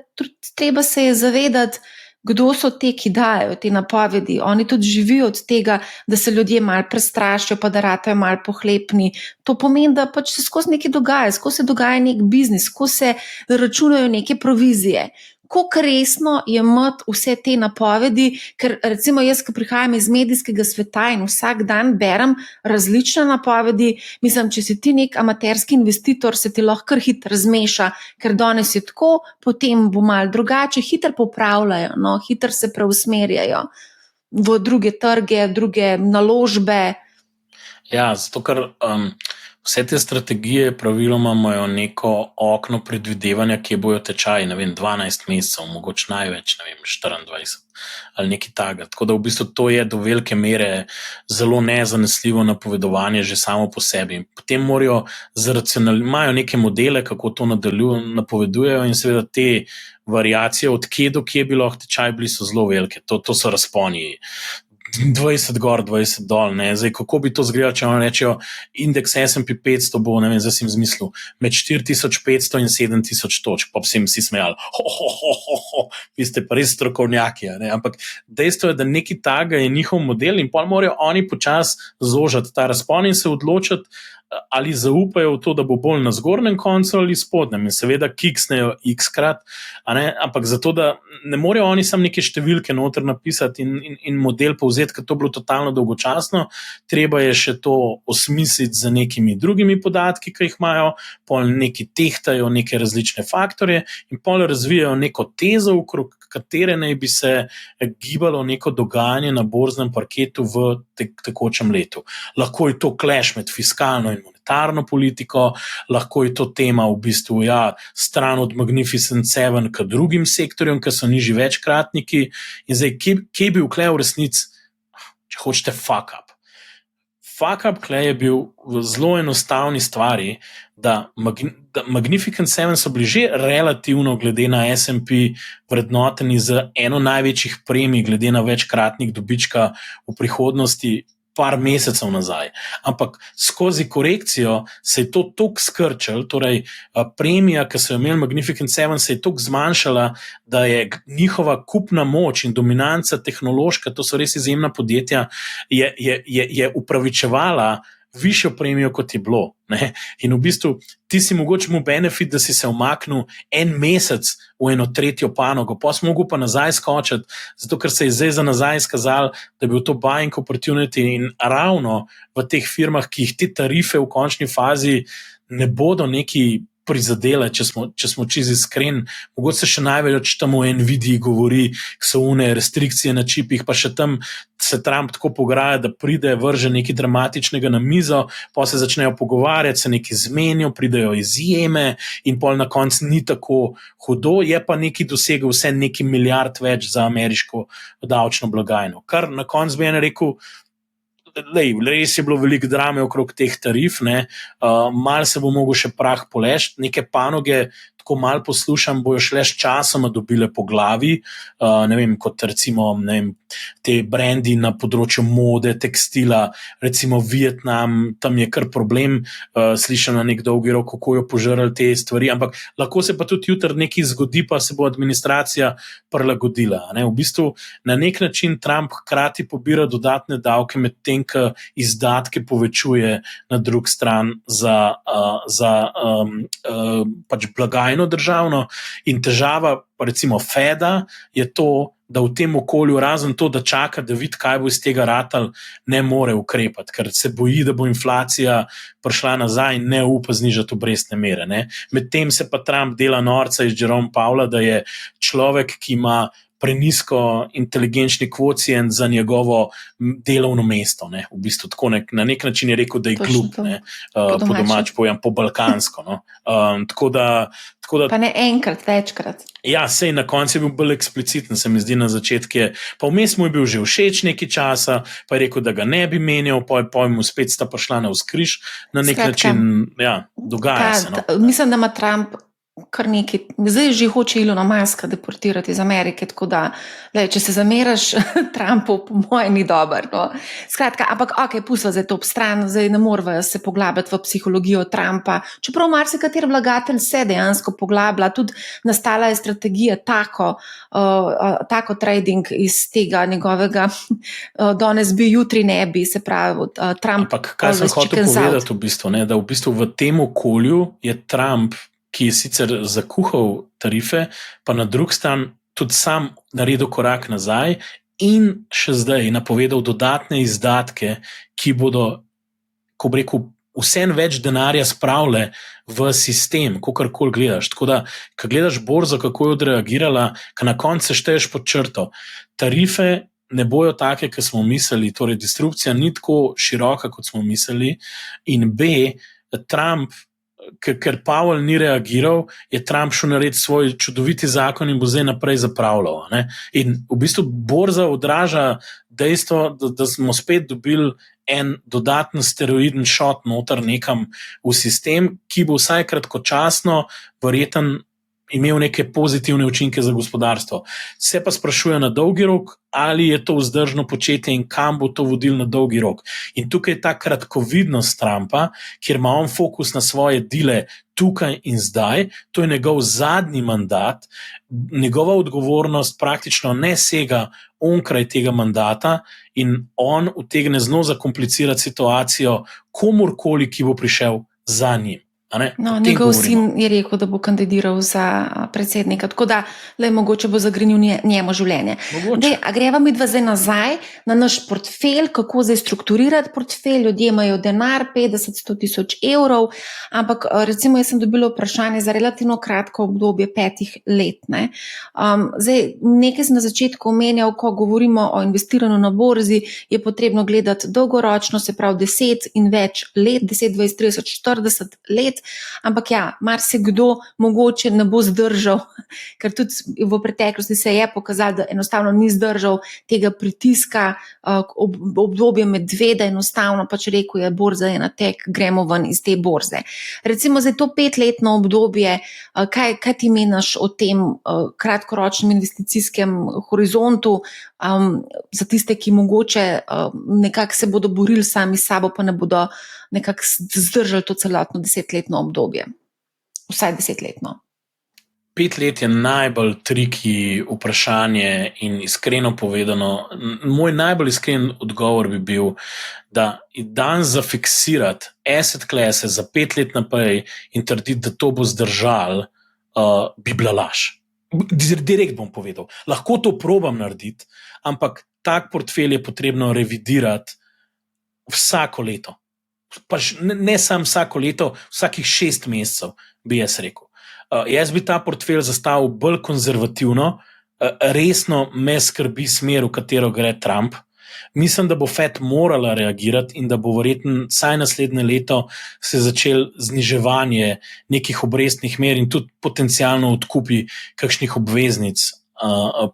treba se je zavedati, kdo so te, ki dajo te napovedi. Oni tudi živijo od tega, da se ljudje malo prestrašijo, pa da ratajo malo pohlepni. To pomeni, da pač se skozi nekaj dogaja, skozi se dogaja nek biznis, skozi se računajo neke provizije. Koliko resno je imeti vse te napovedi, ker recimo jaz, ki prihajam iz medijskega sveta in vsak dan berem različne napovedi, mislim, če si ti nek amaterski investitor, se ti lahko kar hitro zmeša, ker danes je tako, potem bo malo drugače, hitro popravljajo, hitro se preusmerjajo v druge trge, druge naložbe. Ja, zato ker Vse te strategije praviloma imajo neko okno predvidevanja, kje bojo tečaji, 12 mesecev, mogoče največ, 24 ali nekaj takega. Tako da v bistvu to je do velike mere zelo nezanesljivo napovedovanje že samo po sebi. Potem morajo imajo neke modele, kako to napovedujejo in seveda te variacije od kje do kje bi lahko tečaj bili so zelo velike. To so razponi. 20 gor, 20 dol. Zdaj, kako bi to izgledalo, če vam rečejo, indeks S&P 500 bo, zdaj sem zmislil, med 4500 in 7000 točk, pa bi se jim vsi smejali. Vi ste pa res strokovnjaki. Ampak dejstvo je, da neki taga je njihov model in pol morajo oni počasi zožati ta razpon in se odločiti, ali zaupajo v to, da bo bolj na zgornjem koncu ali spodnjem. In seveda kiksnejo x-krat, ampak zato, da ne morejo oni samo neke številke noter napisati in model povzeti, ker to bilo totalno dolgočasno. Treba je še to osmisliti z nekimi drugimi podatki, ki jih imajo, pol neki tehtajo neke različne faktorje in pol razvijajo neko tezo, okrog katere naj bi se gibalo neko dogajanje na borznem parketu v tekočem letu. Lahko je to clash med fiskalno in monetarno politiko, lahko je to tema v bistvu stran od Magnificent Seven k drugim sektorjem, ki so nižji večkratniki. In zdaj, kje bi vkle v resnici, če hočete, fuck up? Fuck up kle je bil v zelo enostavni stvari, da Magnificent Seven so bili že relativno glede na S&P vrednoteni z eno največjih premij glede na večkratnik dobička v prihodnosti par mesecev nazaj. Ampak skozi korekcijo se je to toliko skrčilo, torej premija, ki so jo imeli Magnificent Seven, se je toliko zmanjšala, da je njihova kupna moč in dominanca tehnološka, to so res izjemna podjetja, je upravičevala višjo premijo, kot je bilo. In v bistvu ti si mogoče mu benefit, da si se umaknil en mesec v eno tretjo panogo, pa si mogel pa nazaj skočiti, zato ker se je zdaj za nazaj izkazalo, da je bil to buying opportunity in ravno v teh firmah, ki jih te tarife v končni fazi ne bodo neki prizadele, če smo čisto iskreni. Mogoče se še največ tam v Nvidii govori, so une restrikcije na čipih, pa še tam se Trump tako pograja, da pride, vrže nekaj dramatičnega na mizo, pa se začnejo pogovarjati, se nekaj zmenijo, pridejo izjeme in pol na koncu ni tako hudo, je pa nekaj dosegel vse nekaj milijard več za ameriško davčno blagajno. Kar na koncu bi ene rekel, res je bilo veliko drame okrog teh tarif, malo se bo mogel še prah polešti, neke panoge, tako malo poslušam, bojo šle s časoma dobile po glavi, kot recimo te brendi na področju mode, tekstila, recimo Vietnam, tam je kar problem, slišam na nek dolgi rok, kako jo požrali te stvari, ampak lahko se pa tudi jutri nekaj zgodi, pa se bo administracija prilagodila. V bistvu na nek način Trump hkrati pobira dodatne davke, medtem ko izdatke povečuje na drug stran za pač blagajno državno in težava pa recimo Feda je to, da v tem okolju razen to, da čaka, da vidi, kaj bo iz tega ratal, ne more ukrepati, ker se boji, da bo inflacija prišla nazaj in ne upa znižati obrestne mere. Medtem se pa Trump dela norca iz Jerome Powella, da je človek, ki ima prenisko inteligenčni kvocient za njegovo delovno mesto. V bistvu tako na nek način je rekel, da je glup, po domač pojem, po balkansko. Tako da pa ne enkrat, večkrat. Ja, sej na koncu je bil bolj ekspliciten, se mi zdi na začetku. Pa vmes mu je bil že všeč nekaj časa, pa je rekel, da ga ne bi menjal, pa mu spet sta prišla na vzkriž. Na nek način, dogaja se. Mislim, da ima Trump kar nekaj, zdaj že hoče Elona Muska deportirati iz Amerike, tako da, če se zameraš Trumpu, po mojem ni dober. Skratka, ampak pustila zdaj to ob stran, zdaj ne moramo se poglabljati v psihologijo Trumpa, čeprav marsikateri vlagatelj se dejansko poglablja, tudi nastala je strategija tako trading iz tega njegovega danes bi, jutri ne bi, se pravi Trump. Ampak kaj sem hotel povedati v bistvu, da v bistvu v tem okolju je Trump, ki je sicer zakuhal tarife, pa na drug stran tudi sam naredil korak nazaj in še zdaj napovedal dodatne izdatke, ki bodo, ko bi rekel, vsem več denarja spravile v sistem, kakorkoli gledaš. Tako da, ko gledaš borzo, kako je odreagirala, ko na koncu šteješ pod črto, tarife ne bojo take, kot smo mislili, torej distribucija ni tako široka, kot smo mislili, in B, Trump, ker Powell ni reagiral, je Trump šel narediti svoj čudoviti zakon in bo zdaj naprej zapravljal. Ne? In v bistvu borza odraža dejstvo, da smo spet dobili en dodaten steroiden shot noter nekam v sistem, ki bo vsaj kratkočasno verjeten imel neke pozitivne učinke za gospodarstvo. Se pa sprašuje na dolgi rok, ali je to vzdržno početje in kam bo to vodilo na dolgi rok. In tukaj je ta kratkovidnost Trumpa, kjer ima on fokus na svoje dele tukaj in zdaj, to je njegov zadnji mandat, njegova odgovornost praktično ne sega onkraj tega mandata in on utegne zelo zakomplicirati situacijo komorkoli, ki bo prišel za njim. No, njegov sin je rekel, da bo kandidiral za predsednika, tako da mogoče bo zagrenil njemu življenje. A greva midva zdaj nazaj na naš portfelj, kako zdaj strukturirati portfelj. Ljudje imajo denar, 50-100 tisoč evrov, ampak recimo jaz sem dobila vprašanje za relativno kratko obdobje 5 let. Zdaj, nekaj sem na začetku omenjal, ko govorimo o investiranju na borzi, je potrebno gledati dolgoročno, se pravi 10 in več let, 10, 20, 30, 40 let. Ampak ja, marsikdo mogoče ne bo zdržal, ker tudi v preteklosti se je pokazalo, da enostavno ni zdržal tega pritiska, obdobje medveda, enostavno pač rekel je, borza je na tek, gremo ven iz te borze. Recimo za to 5-letno obdobje, kaj ti meniš o tem kratkoročnem investicijskem horizontu, za tiste, ki mogoče nekako se bodo borili sami s sabo, pa ne bodo nekako zdržali to celotno 10-letno obdobje. Vsaj 10-letno. 5 let je najbolj triki vprašanje in iskreno povedano, moj najbolj iskren odgovor bi bil, da dan zafiksirati asset classe za 5 let naprej in trditi, da to bo zdržal, bi bila laž. Direkt bom povedal. Lahko to probam narediti, ampak tak portfelj je potrebno revidirati vsako leto. Pa ne samo vsako leto, vsakih 6 mesecev, bi jaz rekel. Jaz bi ta portfelj zastavil bolj konzervativno, resno me skrbi smer, v katero gre Trump. Mislim, da bo Fed morala reagirati in da bo verjetno vsaj naslednje leto se začel zniževanje nekih obrestnih mer in tudi potencialno odkupi kakšnih obveznic,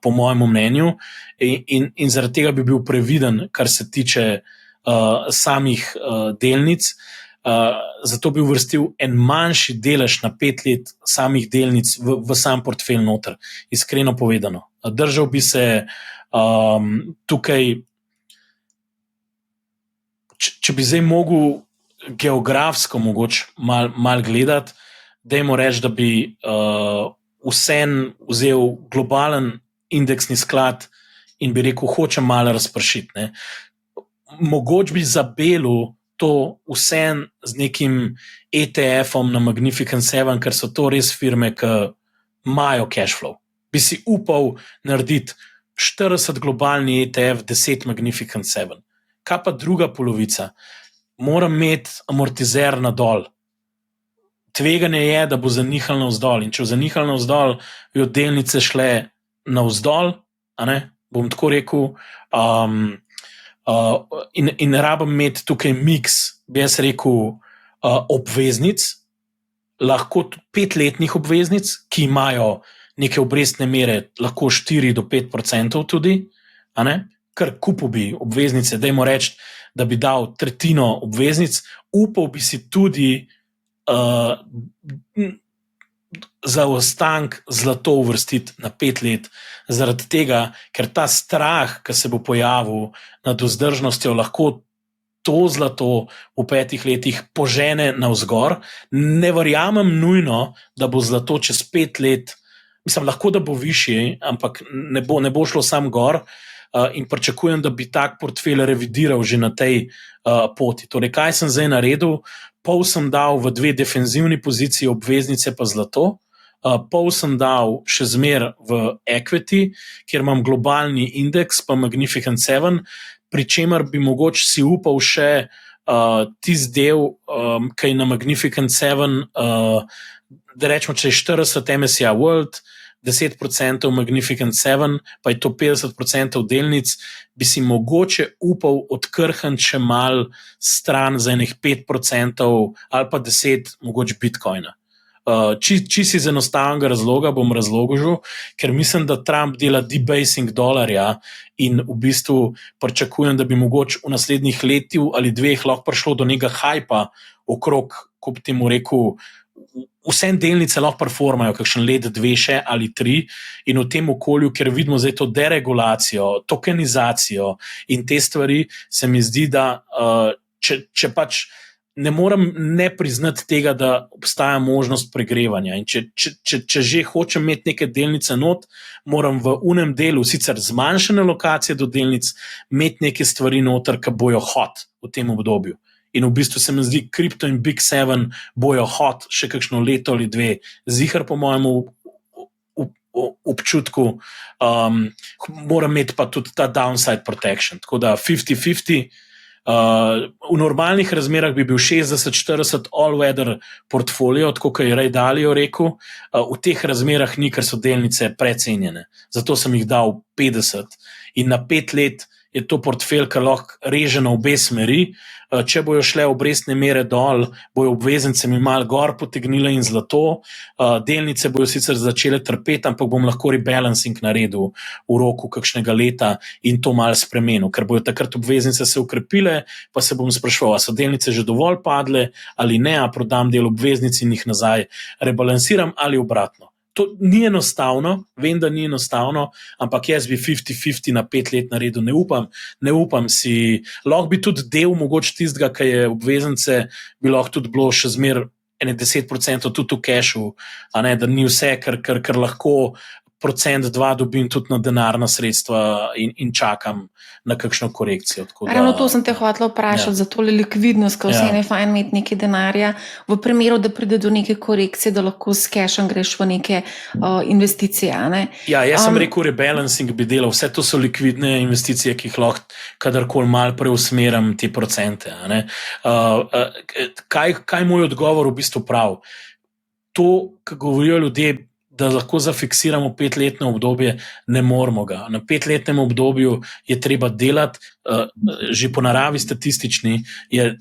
po mojem mnenju. In zaradi tega bi bil previden, kar se tiče samih delnic. Zato bi uvrstil en manjši delež na 5 let samih delnic v sam portfelj noter, iskreno povedano. Držal bi se tukaj, če bi zdaj mogel geografsko mogoče mal gledati, dajmo reči, da bi vsem vzel globalen indeksni sklad in bi rekel, hočem malo razpršiti. Mogoče bi zabelil to vsem z nekim ETF-om na Magnificent 7, ker so to res firme, ki imajo cash flow. Bi si upal narediti 40 globalni ETF, 10 Magnificent 7. Kaj pa druga polovica? Moram imeti amortizer na dol. Tveganje je, da bo zanihal navzdol. In če bo zanihal navzdol, bi od delnice šle navzdol, bom tako rekel, in rabim imeti tukaj miks, bi jaz rekel, obveznic, lahko 5-letnih obveznic, ki imajo neke obrestne mere, lahko 4-5% tudi, kar kupil bi obveznice, dajmo reči, da bi dal tretjino obveznic, upal bi si tudi zaostank zlato uvrstiti na 5 let, zaradi tega, ker ta strah, ki se bo pojavil nad vzdržnostjo, lahko to zlato v 5 letih požene navzgor. Ne verjamem nujno, da bo zlato čez 5 let, mislim, lahko da bo višji, ampak ne bo šlo sam gor, in pričakujem, da bi tak portfelj revidiral že na tej poti. Torej, kaj sem zdaj naredil? Pol sem dal v 2 defenzivni poziciji, obveznice pa zlato, pol sem dal še zmer v equity, kjer imam globalni indeks pa Magnificent 7, pri čemer bi mogoče si upal še tisti del, ki je na Magnificent 7, da rečemo, če je 40 MSCI World, 10% Magnificent Seven, pa je to 50% delnic, bi si mogoče upal odkrhniti še mal stran za enih 5% ali pa 10%, mogoče Bitcoina. Čisto iz enostavnega razloga bom razložil, ker mislim, da Trump dela debasing dolarja in v bistvu pričakujem, da bi mogoče v naslednjih letih ali 2 lahko prišlo do nekega hajpa okrog, ko bi temu rekel, vse delnice lahko performajo, kakšen let, 2 še ali 3, in v tem okolju, ker vidimo zdaj to deregulacijo, tokenizacijo in te stvari, se mi zdi, da če pač ne morem ne priznati tega, da obstaja možnost pregrevanja. In če že hočem imeti neke delnice not, moram v unem delu, sicer zmanjšane lokacije do delnic, imeti neke stvari noter, ki bojo hot v tem obdobju. In v bistvu se mi zdi, Crypto in Big Seven bojo hot še kakšno leto ali 2, zihar po mojemu občutku, moram imeti pa tudi ta downside protection. Tako da 50-50, v normalnih razmerah bi bil 60-40 all-weather portfolio, tako kot je Ray Dalio rekel, v teh razmerah ni, ker so delnice precenjene. Zato sem jih dal 50 in na 5 let je to portfelj, ki lahko reže na obe smeri. Če bojo šle obrestne mere dol, bojo obveznice mi malo gor potegnile in zlato, delnice bojo sicer začele trpeti, ampak bom lahko rebalancing naredil v roku kakšnega leta in to malo spremenil, ker bojo takrat obveznice se ukrepile, pa se bom spraševal, a so delnice že dovolj padle ali ne, a prodam del obveznic in jih nazaj rebalansiram ali obratno. To ni enostavno, vem, da ni enostavno, ampak jaz bi 50-50 na 5 let naredil, ne upam si, lahko bi tudi del mogoče tistega, ki je obveznice, bi lahko tudi bilo še zmer 10% tudi v cashu, a ne, da ni vse, ker lahko 1-2% dobim tudi na denarna sredstva in čakam na kakšno korekcijo. Ravno to sem te hotela vprašati, za tole likvidnost, ko vse je fajn imeti nekaj denarja, v primeru, da pride do neke korekcije, da lahko s cashom greš v neke investicije. Ne? Ja, jaz sem rekel, rebalancing bi delal, vse to so likvidne investicije, ki jih lahko kadarkoli malo preusmeram te procente. Ne? Kaj moj odgovor v bistvu prav? To, kar govorijo ljudje, da lahko zafiksiramo 5-letno obdobje, ne moramo ga. Na 5-letnem obdobju je treba delati, že po naravi statistični je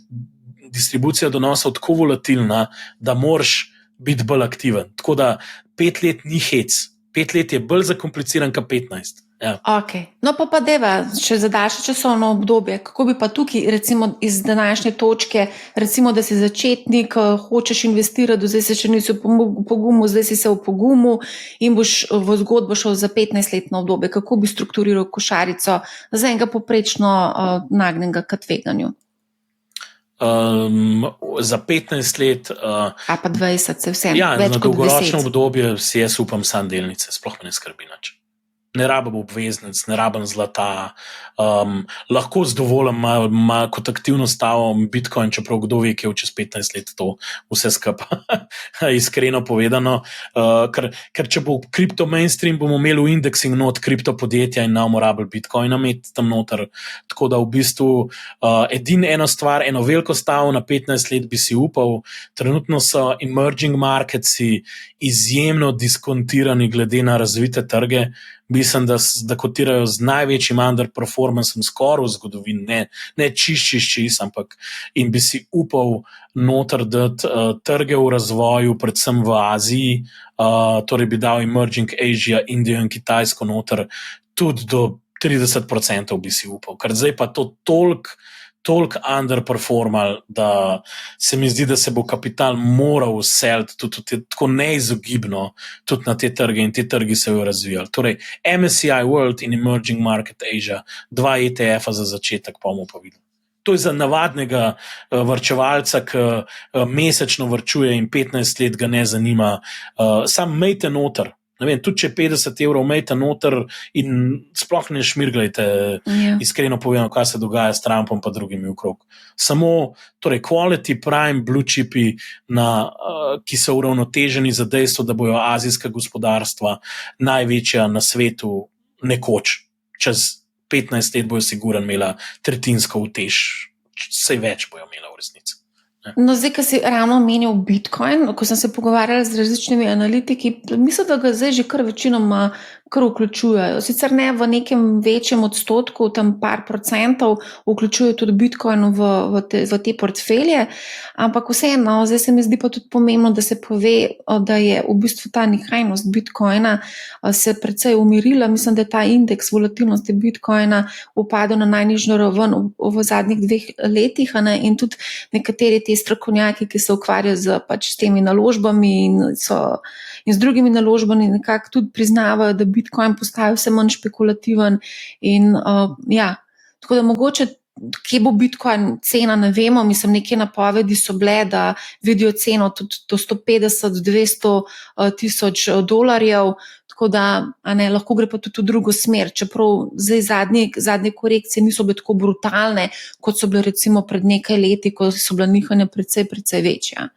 distribucija donosov tako volatilna, da moraš biti bolj aktiven. Tako da 5 let ni hec, 5 let je bolj zakompliciran kot 15. Ja. Okay. No pa deva, če za daljše časovno obdobje, kako bi pa tukaj, recimo iz današnje točke, recimo, da si začetnik, hočeš investirati, zdaj se še nisi v pogumu, zdaj si se v pogumu in boš v zgodbo šel za 15-letno obdobje, kako bi strukturiral košarico za enega poprečno nagnjenega k tveganju? Za 15 let. A pa 20, se vse. Ja, na dolgoročno obdobje si jaz upam sam delnice, sploh me ne skrbi nič. Ne rabim obveznic, ne rabim zlata, lahko z dovoljem kot aktivno stavom Bitcoin, čeprav kdo ve, je v čez 15 let to vse skupaj, iskreno povedano, ker če bo kripto mainstream, bomo imeli v indeksing not kripto podjetja in namo rabili Bitcoina imeti tam noter, tako da v bistvu eno stvar, eno veliko stavo na 15 let bi si upal. Trenutno so emerging marketsi izjemno diskontirani glede na razvite trge. Mislim, da kotirajo z največjim underperformancem skoraj v zgodovini, ne čist, ampak in bi si upal noter dati trge v razvoju, predvsem v Aziji, torej bi dal emerging Asia, Indijo in Kitajsko noter, tudi do 30% bi si upal, ker zdaj pa to toliko underperformal, da se mi zdi, da se bo kapital moral seliti tudi tako neizogibno tudi na te trge in te trgi se jo razvijali. Torej, MSCI World in Emerging Market Asia, 2 ETF-a za začetek, pa bomo pa videli. To je za navadnega varčevalca, ki mesečno varčuje in 15 let ga ne zanima. Sam mejte noter. Ne vem, tudi če 50 evrov imejte noter in sploh ne šmirglajte, iskreno povedano, kaj se dogaja s Trumpom pa drugimi okrog. Samo, torej, quality prime blue chipi, ki so uravnoteženi za dejstvo, da bojo azijska gospodarstva največja na svetu nekoč. Čez 15 let bojo sigurno imela tretjinsko utež, vse več bojo imela v resnici. No, zdaj, ko si ravno omenil Bitcoin, ko sem se pogovarjala z različnimi analitiki, mislim, da ga zdaj že kar večinoma vključujejo. Sicer ne v nekem večjem odstotku, tam par procentov vključujejo tudi Bitcoin v te portfelje, ampak vseeno, zdaj se mi zdi pa tudi pomembno, da se pove, da je v bistvu ta nihajnost Bitcoina se precej umirila. Mislim, da je ta indeks volatilnosti Bitcoina upadel na najnižjo raven v zadnjih 2 letih, in tudi nekateri te strokovnjaki, ki se ukvarjajo s temi naložbami in z drugimi naložbami, nekako tudi priznavajo, da Bitcoin postaja vse manj špekulativen. In tako da mogoče, kje bo Bitcoin cena, ne vemo. Mislim, neke napovedi so bile, da vidijo ceno tudi do 150-200 tisoč dolarjev. Tako da lahko gre pa tudi v drugo smer, čeprav zdaj zadnje korekcije niso bile tako brutalne, kot so bile recimo pred nekaj leti, ko so bila nihanja precej večja.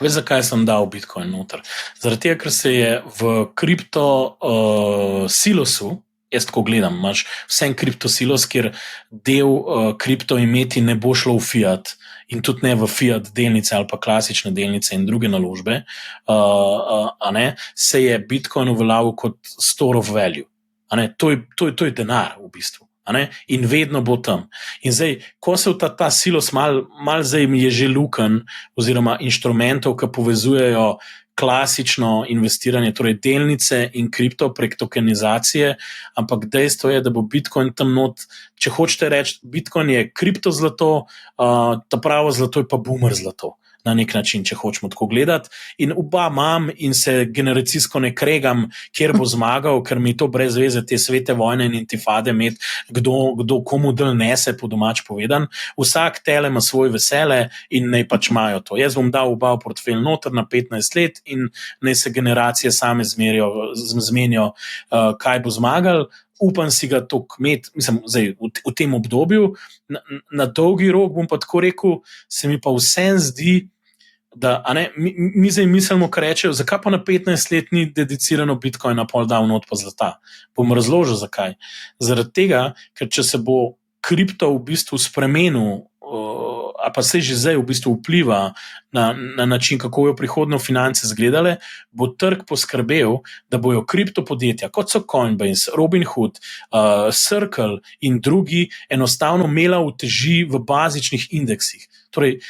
Veš, zakaj sem dal Bitcoin noter? Zaradi tega, ker se je v kripto silosu, jaz tako gledam, imaš vsem kripto silos, kjer del kripto imeti ne bo šlo v fiat, in tudi ne v fiat delnice ali pa klasične delnice in druge naložbe, se je Bitcoin uveljavil kot store of value. To je denar v bistvu. In vedno bo tam. In zdaj, ko se v ta silos mal zdaj je že luken, oziroma inštrumentov, ki povezujejo klasično investiranje, torej delnice in kripto prek tokenizacije, ampak dejstvo je, da bo Bitcoin tam not, če hočete reči, Bitcoin je kriptozlato, ta pravo zlato je pa boomer zlato. Na nek način, če hočemo tako gledati. In oba imam in se generacijsko ne kregam, kjer bo zmagal, ker mi to brez veze, te svete vojne in intifade imeti, kdo komu del nese, po domač povedan. Vsak tele ima svoj vesele in naj pač imajo to. Jaz bom dal oba v portfelj noter na 15 let in naj se generacije same zmenijo, kaj bo zmagal. Upam si ga toliko imeti, mislim, zdaj, v tem obdobju. Na dolgi rok bom pa tako rekel, se mi pa vsem zdi, da mi zdaj mislimo, kar rečejo, zakaj pa na 15 let ni dedicirano Bitcoina pol dal not pa zlata. Bom razložil, zakaj. Zaradi tega, ker če se bo kripto v bistvu spremenil, a pa se že zdaj v bistvu vpliva na način, kako jo prihodno finance izgledale, bo trg poskrbel, da bojo kriptopodjetja, kot so Coinbase, Robinhood, Circle in drugi, enostavno imela uteži v bazičnih indeksih. Torej,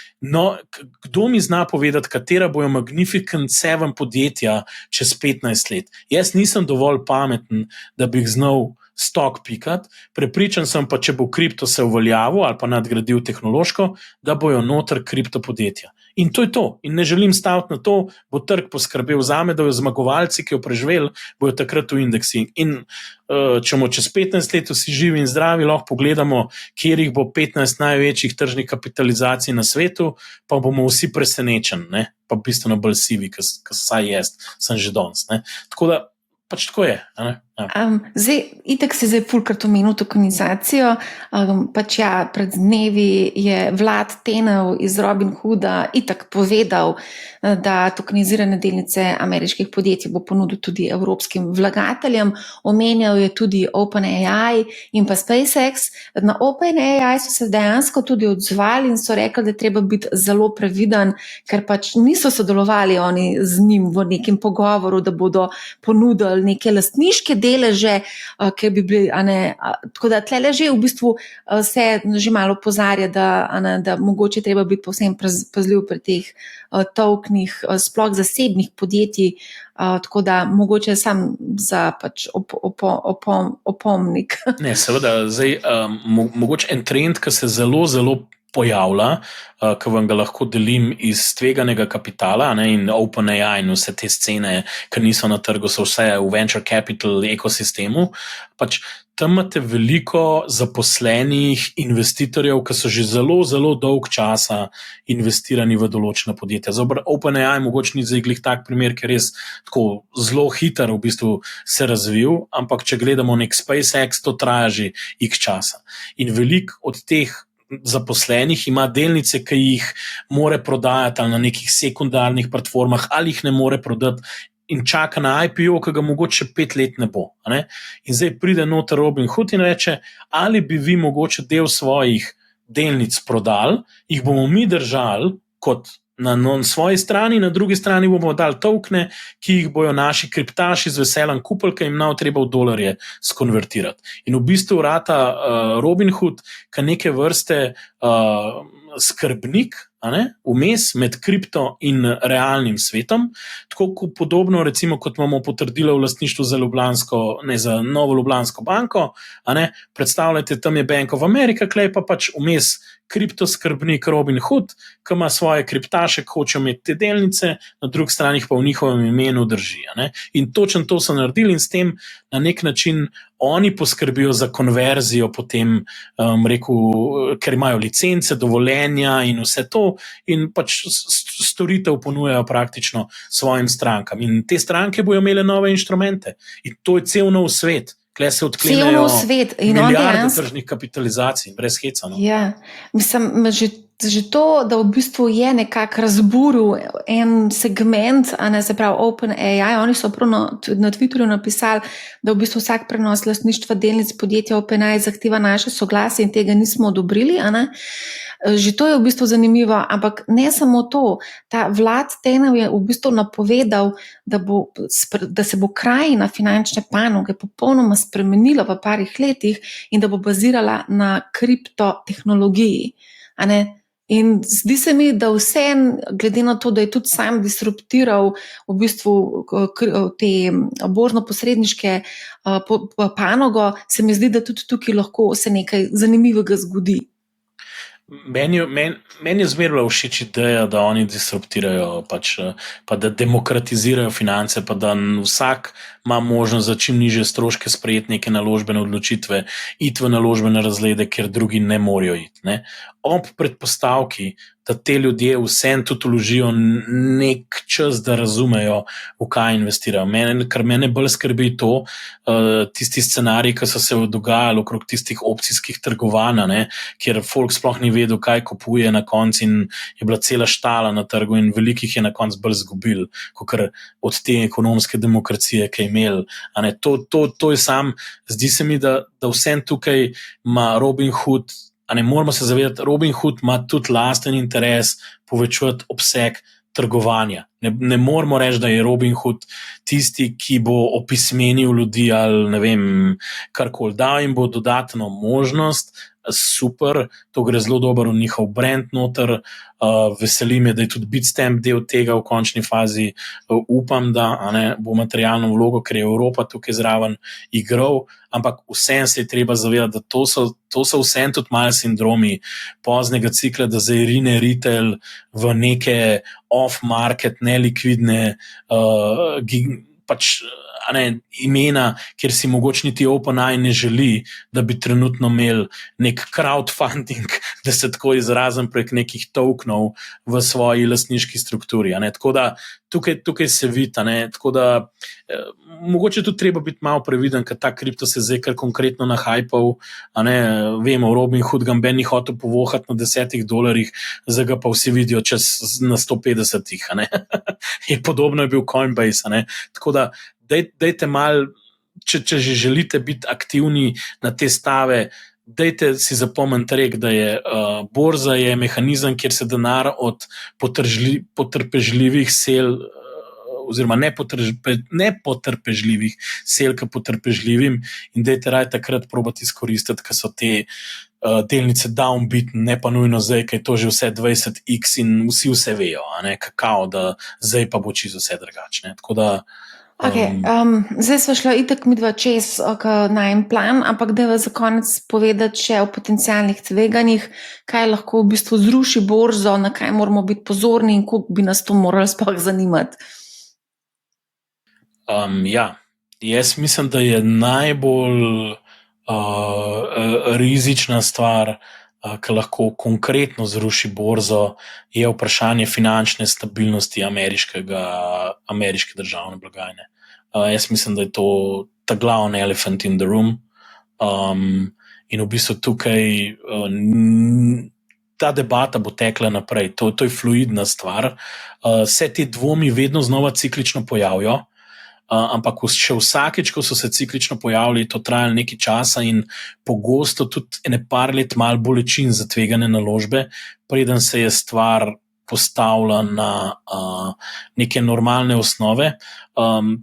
kdo mi zna povedati, katera bojo Magnificent 7 podjetja čez 15 let? Jaz nisem dovolj pameten, da bi jih znal stok pikati, prepričan sem pa, če bo kripto se uveljavil ali pa nadgradil tehnološko, da bojo noter kriptopodjetja. In to je to. In ne želim staviti na to, bo trg poskrbel zame, da bojo zmagovalci, ki jo preživeli, bojo takrat v indeksi. In če bomo čez 15 let vsi živi in zdravi, lahko pogledamo, kjer jih bo 15 največjih tržnih kapitalizacij na svetu, pa bomo vsi presenečeni, pa bistveno bolj sivi, ker saj jaz sem že danes. Tako da pač tako je. Zdaj, itak si zdaj fulkrat omenil tokenizacijo. Pred dnevi je Vlad Tenev iz Robinhooda itak povedal, da tokenizirane delnice ameriških podjetij bo ponudil tudi evropskim vlagateljem. Omenjal je tudi OpenAI in pa SpaceX. Na OpenAI so se dejansko tudi odzvali in so rekli, da je treba biti zelo previden, ker pač niso sodelovali oni z njim v nekem pogovoru, da bodo ponudili neke lastniške deleže, ki bi bili, tako da tle že v bistvu se že malo opozarja, da mogoče treba biti povsem pazljiv pri teh tokenih, sploh zasebnih podjetij, tako da mogoče sam za pač opomnik. Ne, seveda, zdaj mogoče en trend, ki se zelo pojavlja, ki vam ga lahko delim iz tveganega kapitala, in OpenAI in vse te scene, ki niso na trgu, so vse v venture capital ekosistemu. Pač tam imate veliko zaposlenih investitorjev, ki so že zelo dolg časa investirani v določena podjetja. Za OpenAI mogoče ni zdaj glih tak primer, ker res tako zelo hiter v bistvu se razvil, ampak če gledamo nek SpaceX, to traja že x časa. In veliko od teh zaposlenih ima delnice, ki jih more prodajati ali na nekih sekundarnih platformah, ali jih ne more prodati in čaka na IPO, ki ga mogoče 5 let ne bo. In zdaj pride noter Robinhood in reče, ali bi vi mogoče del svojih delnic prodali, jih bomo mi držali kot na svoji strani, na drugi strani bomo dali tokene, ki jih bojo naši kriptaši z veseljem kupili, ker jim nav treba v dolarje skonvertirati. In v bistvu rata Robinhood, ki neke vrste skrbnik, vmes med kripto in realnim svetom, tako podobno, recimo, kot imamo potrdilo v lastništvu za Novo Ljubljansko banko. Predstavljajte, tam je Bank of America, klej pa pač vmes kriptoskrbnik Robinhood, ki ima svoje kriptaše, ki hočejo imeti te delnice, na drugi strani pa v njihovem imenu drži. In točno to so naredili in s tem na nek način oni poskrbijo za konverzijo potem, ker imajo licence, dovoljenja in vse to, in pač storitev ponujajo praktično svojim strankam. In te stranke bojo imele nove inštrumente. In to je cel nov svet. Kle se odklenejo milijarde tržnih kapitalizacij, brez heca. Ja, mislim, že to, da v bistvu je nekako razburil en segment, se pravi OpenAI, oni so prav na Twitterju napisali, da v bistvu vsak prenos lastništva delnic podjetja OpenAI zahteva naše soglasje in tega nismo odobrili. Že to je v bistvu zanimivo, ampak ne samo to. Ta Vlad Tenev je v bistvu napovedal, da se bo krajina finančne panoge popolnoma spremenila v parih letih in da bo bazirala na kriptotehnologiji. In zdi se mi, da vse, glede na to, da je tudi sam disruptiral v bistvu te borzno-posredniške panogo, se mi zdi, da tudi tukaj lahko se nekaj zanimivega zgodi. Meni je zmerno všeč ideja, da oni disruptirajo, pa da demokratizirajo finance, pa da vsak ima možnost za čim nižje stroške sprejeti neke naložbene odločitve, iti v naložbene razrede, kjer drugi ne morejo iti. Ob predpostavki, da te ljudje vsem tudi vložijo nek čas, da razumejo, v kaj investirajo. Kar mene bolj skrbi to, tisti scenariji, ki so se dogajali okrog tistih opcijskih trgovanj, kjer folk sploh ni vedel, kaj kupuje na koncu in je bila cela štala na trgu in velikih je na koncu bolj zgubil, kot od te ekonomske demokracije, ki je imel. To je sam, zdi se mi, da vsem tukaj ima Robinhood. Moramo se zavedati, Robinhood ima tudi lasten interes povečati obseg trgovanja. Ne moramo reči, da je Robinhood tisti, ki bo opismenil ljudi ali ne vem, karkoli. Dal jim bo dodatno možnost, super, to gre zelo dobro v njihov brand noter, veseli me, da je tudi Bitstamp del tega v končni fazi, upam, da bo materialno vlogo, ker je Evropa tukaj zraven igral, ampak vsem se je treba zavedati, da to so vsem tudi malo sindromi poznega cikla, da zdaj rine retail v neke off-market, nelikvidne imena, kjer si mogoče niti OpenAI ne želi, da bi trenutno imel nek crowdfunding, da se tako izrazim, prek nekih tokenov v svoji lastniški strukturi. Tako da tukaj se vidi, tako da mogoče tudi treba biti malo previden, ker ta kripto se zdaj kar konkretno nahajpal. Vemo, Robinhood ga ben ni hotel povohati na $10, zdaj ga pa vsi vidijo na 150. In podobno je bil Coinbase. Tako da dajte mal, če že želite biti aktivni na te stave, dajte si zapomniti rek, da je borza je mehanizem, kjer se denar od potrpežljivih sel oziroma nepotrpežljivih sel k potrpežljivim in dajte raje takrat probati izkoristiti, ker so te delnice downbeat, ne pa nujno zdaj, ker je to že vse 20x in vsi vse vejo, kakao, da zdaj pa bo čisto vse drugačne. Tako da zdaj smo šli itak midva čez na en plan, ampak da za konec povedati še o potencialnih tveganjih, kaj lahko v bistvu zruši borzo, na kaj moramo biti pozorni in koliko bi nas to moralo sploh zanimati. Jaz mislim, da je najbolj rizična stvar, ki lahko konkretno zruši borzo, je vprašanje finančne stabilnosti ameriške državne blagajne. Jaz mislim, da je to ta glavni elephant in the room. In v bistvu tukaj ta debata bo tekla naprej. To je fluidna stvar. Se ti dvomi vedno znova ciklično pojavijo, ampak še vsakeč, ko so se ciklično pojavili, to trajalo nekaj časa in pogosto tudi par let malo bolečin za tvegane naložbe, preden se je stvar postavlja na neke normalne osnove.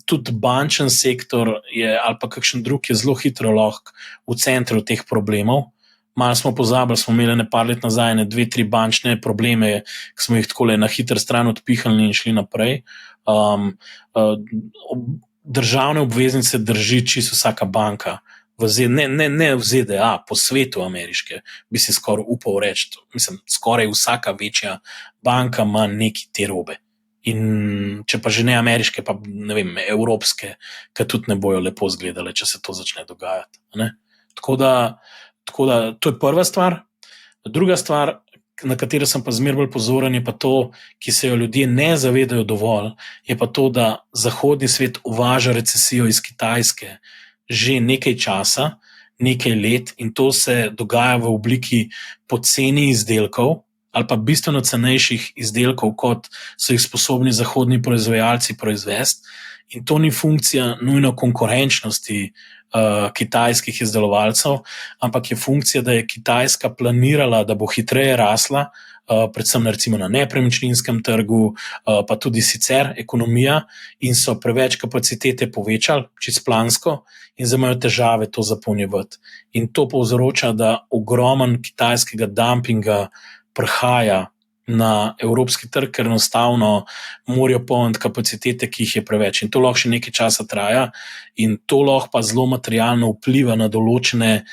Tudi bančen sektor ali pa kakšen drug je zelo hitro lahko v centru teh problemov. Malo smo pozabili, smo imeli nekaj let nazaj 2-3 bančne probleme, ki smo jih tako na hiter stran odpihali in šli naprej. Državne obveznice drži čisto vsaka banka. Ne v ZDA, po svetu ameriške, bi si skoraj upal reči. Mislim, skoraj vsaka večja banka ima neki te robe. In če pa že ne ameriške, pa ne vem, evropske, ki tudi ne bojo lepo izgledale, če se to začne dogajati. Ne? Tako da to je prva stvar. Druga stvar, na katero sem pa zmeraj bolj pozoren, je pa to, ki se jo ljudje ne zavedajo dovolj, je pa to, da zahodni svet uvaža recesijo iz Kitajske že nekaj časa, nekaj let, in to se dogaja v obliki poceni izdelkov ali pa bistveno cenejših izdelkov, kot so jih sposobni zahodni proizvajalci proizvesti. In to ni funkcija nujno konkurenčnosti kitajskih izdelovalcev, ampak je funkcija, da je Kitajska planirala, da bo hitreje rasla, predvsem recimo na nepremičninskem trgu, pa tudi sicer ekonomija, in so preveč kapacitete povečali, čisto plansko, in zdaj imajo težave to zapolnjevati. In to povzroča, da ogromen kitajskega dumpinga prihaja na evropski trg, ker enostavno morajo polniti kapacitete, ki jih je preveč. In to lahko še nekaj časa traja, in to lahko pa zelo materialno vpliva na določene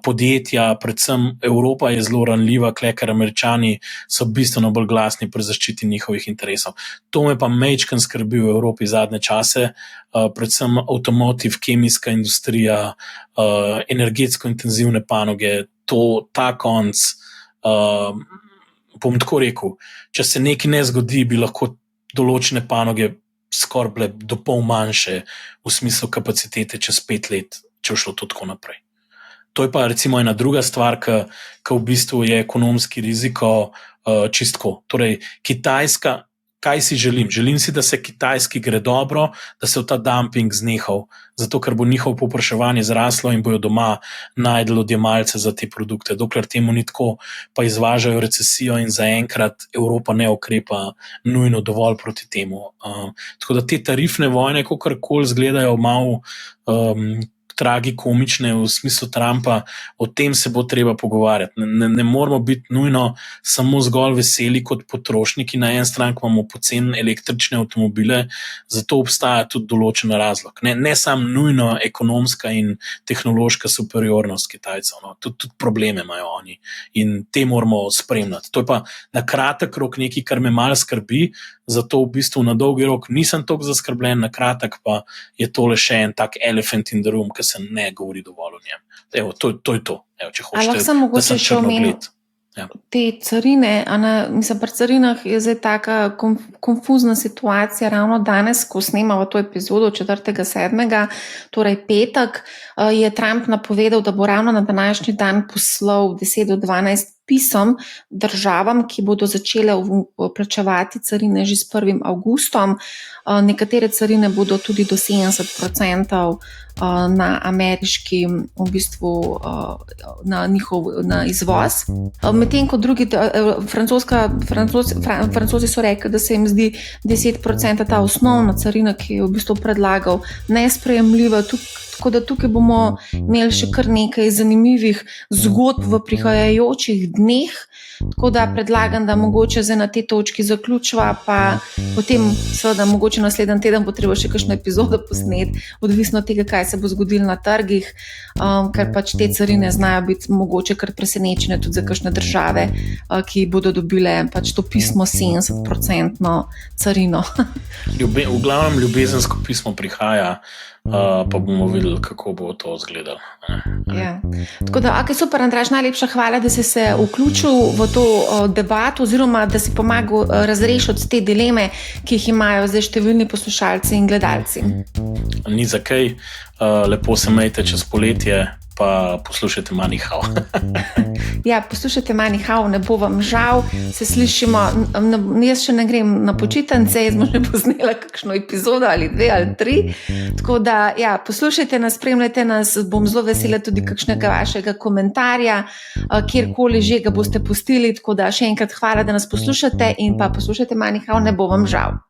podjetja, predvsem Evropa je zelo ranljiva, ker Američani so bistveno bolj glasni pri zaščiti njihovih interesov. To me pa majčkeno skrbi v Evropi zadnje čase, predvsem avtomotiv, kemijska industrija, energetsko intenzivne panoge, ta konc, bom tako rekel, če se nekaj ne zgodi, bi lahko določene panoge skoraj bile do pol manjše v smislu kapacitete čez 5 let, če bo šlo to tako naprej. To je pa recimo ena druga stvar, ki v bistvu je ekonomski riziko čistko. Torej, Kitajska, kaj si želim? Želim si, da se Kitajski gre dobro, da se v ta dumping znehal, zato ker bo njihovo povpraševanje zraslo in bojo doma najdelo odjemalce za te produkte. Dokler temu ni tako, pa izvažajo recesijo in zaenkrat Evropa ne ukrepa nujno dovolj proti temu. Tako da te tarifne vojne, kakorkoli izgledajo malo tragikomične v smislu Trumpa, o tem se bo treba pogovarjati. Ne moramo biti nujno samo zgolj veseli kot potrošniki, na en stran imamo poceni električne avtomobile, zato obstaja tudi določen razlog. Ne samo nujno ekonomska in tehnološka superiornost Kitajcev, no. Tudi probleme imajo oni in te moramo spremljati. To je pa na kratek rok nekaj, kar me malo skrbi, zato v bistvu na dolgi rok nisem toliko zaskrbljen, na kratek pa je tole še en tak elephant in the room, ki se ne govori dovolj o njem. Evo, to je to. Evo, če hočete, da sem črnogled. Ja. Te carine, mislim, pri carinah je zdaj taka konfuzna situacija, ravno danes, ko snemamo to epizodo 4.7., torej petek, je Trump napovedal, da bo ravno na današnji dan poslal 10 do 12 pisem državam, ki bodo začele plačevati carine že s 1. avgustom. Nekatere carine bodo tudi do 70% na ameriški, v bistvu na izvoz. Medtem ko drugi, Francozi so rekli, da se jim zdi 10% ta osnovna carina, ki je v bistvu predlagal, nesprejemljiva. Tako da tukaj bomo imeli še kar nekaj zanimivih zgodb v prihajajočih dneh, tako da predlagam, da mogoče zdaj na tej točki zaključiva, pa potem seveda mogoče naslednji teden bo treba še kakšno epizodo posneti, odvisno od tega, kaj se bo zgodilo na trgih, ker pač te carine znajo biti mogoče kar presenečene tudi za kakšne države, ki bodo dobile pač to pismo 70% carino. V glavnem ljubezensko pismo prihaja, pa bomo videli, kako bo to izgledalo. Ja. Tako da, super, Andraž, najlepša hvala, da si se vključil v to debato oziroma da si pomagal razrešiti te dileme, ki jih imajo zdaj številni poslušalci in gledalci. Ni za kaj, lepo se majte čez poletje, pa poslušajte Manihao. Ja, poslušajte Manihao, ne bo vam žal, se slišimo. Jaz še ne grem na počitnice, jaz bom že posnela kakšno epizodo ali 2 ali 3. Tako da, ja, poslušajte nas, spremljajte nas, bom zelo vesela tudi kakšnega vašega komentarja, kjerkoli že ga boste pustili. Tako da še enkrat hvala, da nas poslušate in pa poslušajte Manihao, ne bo vam žal.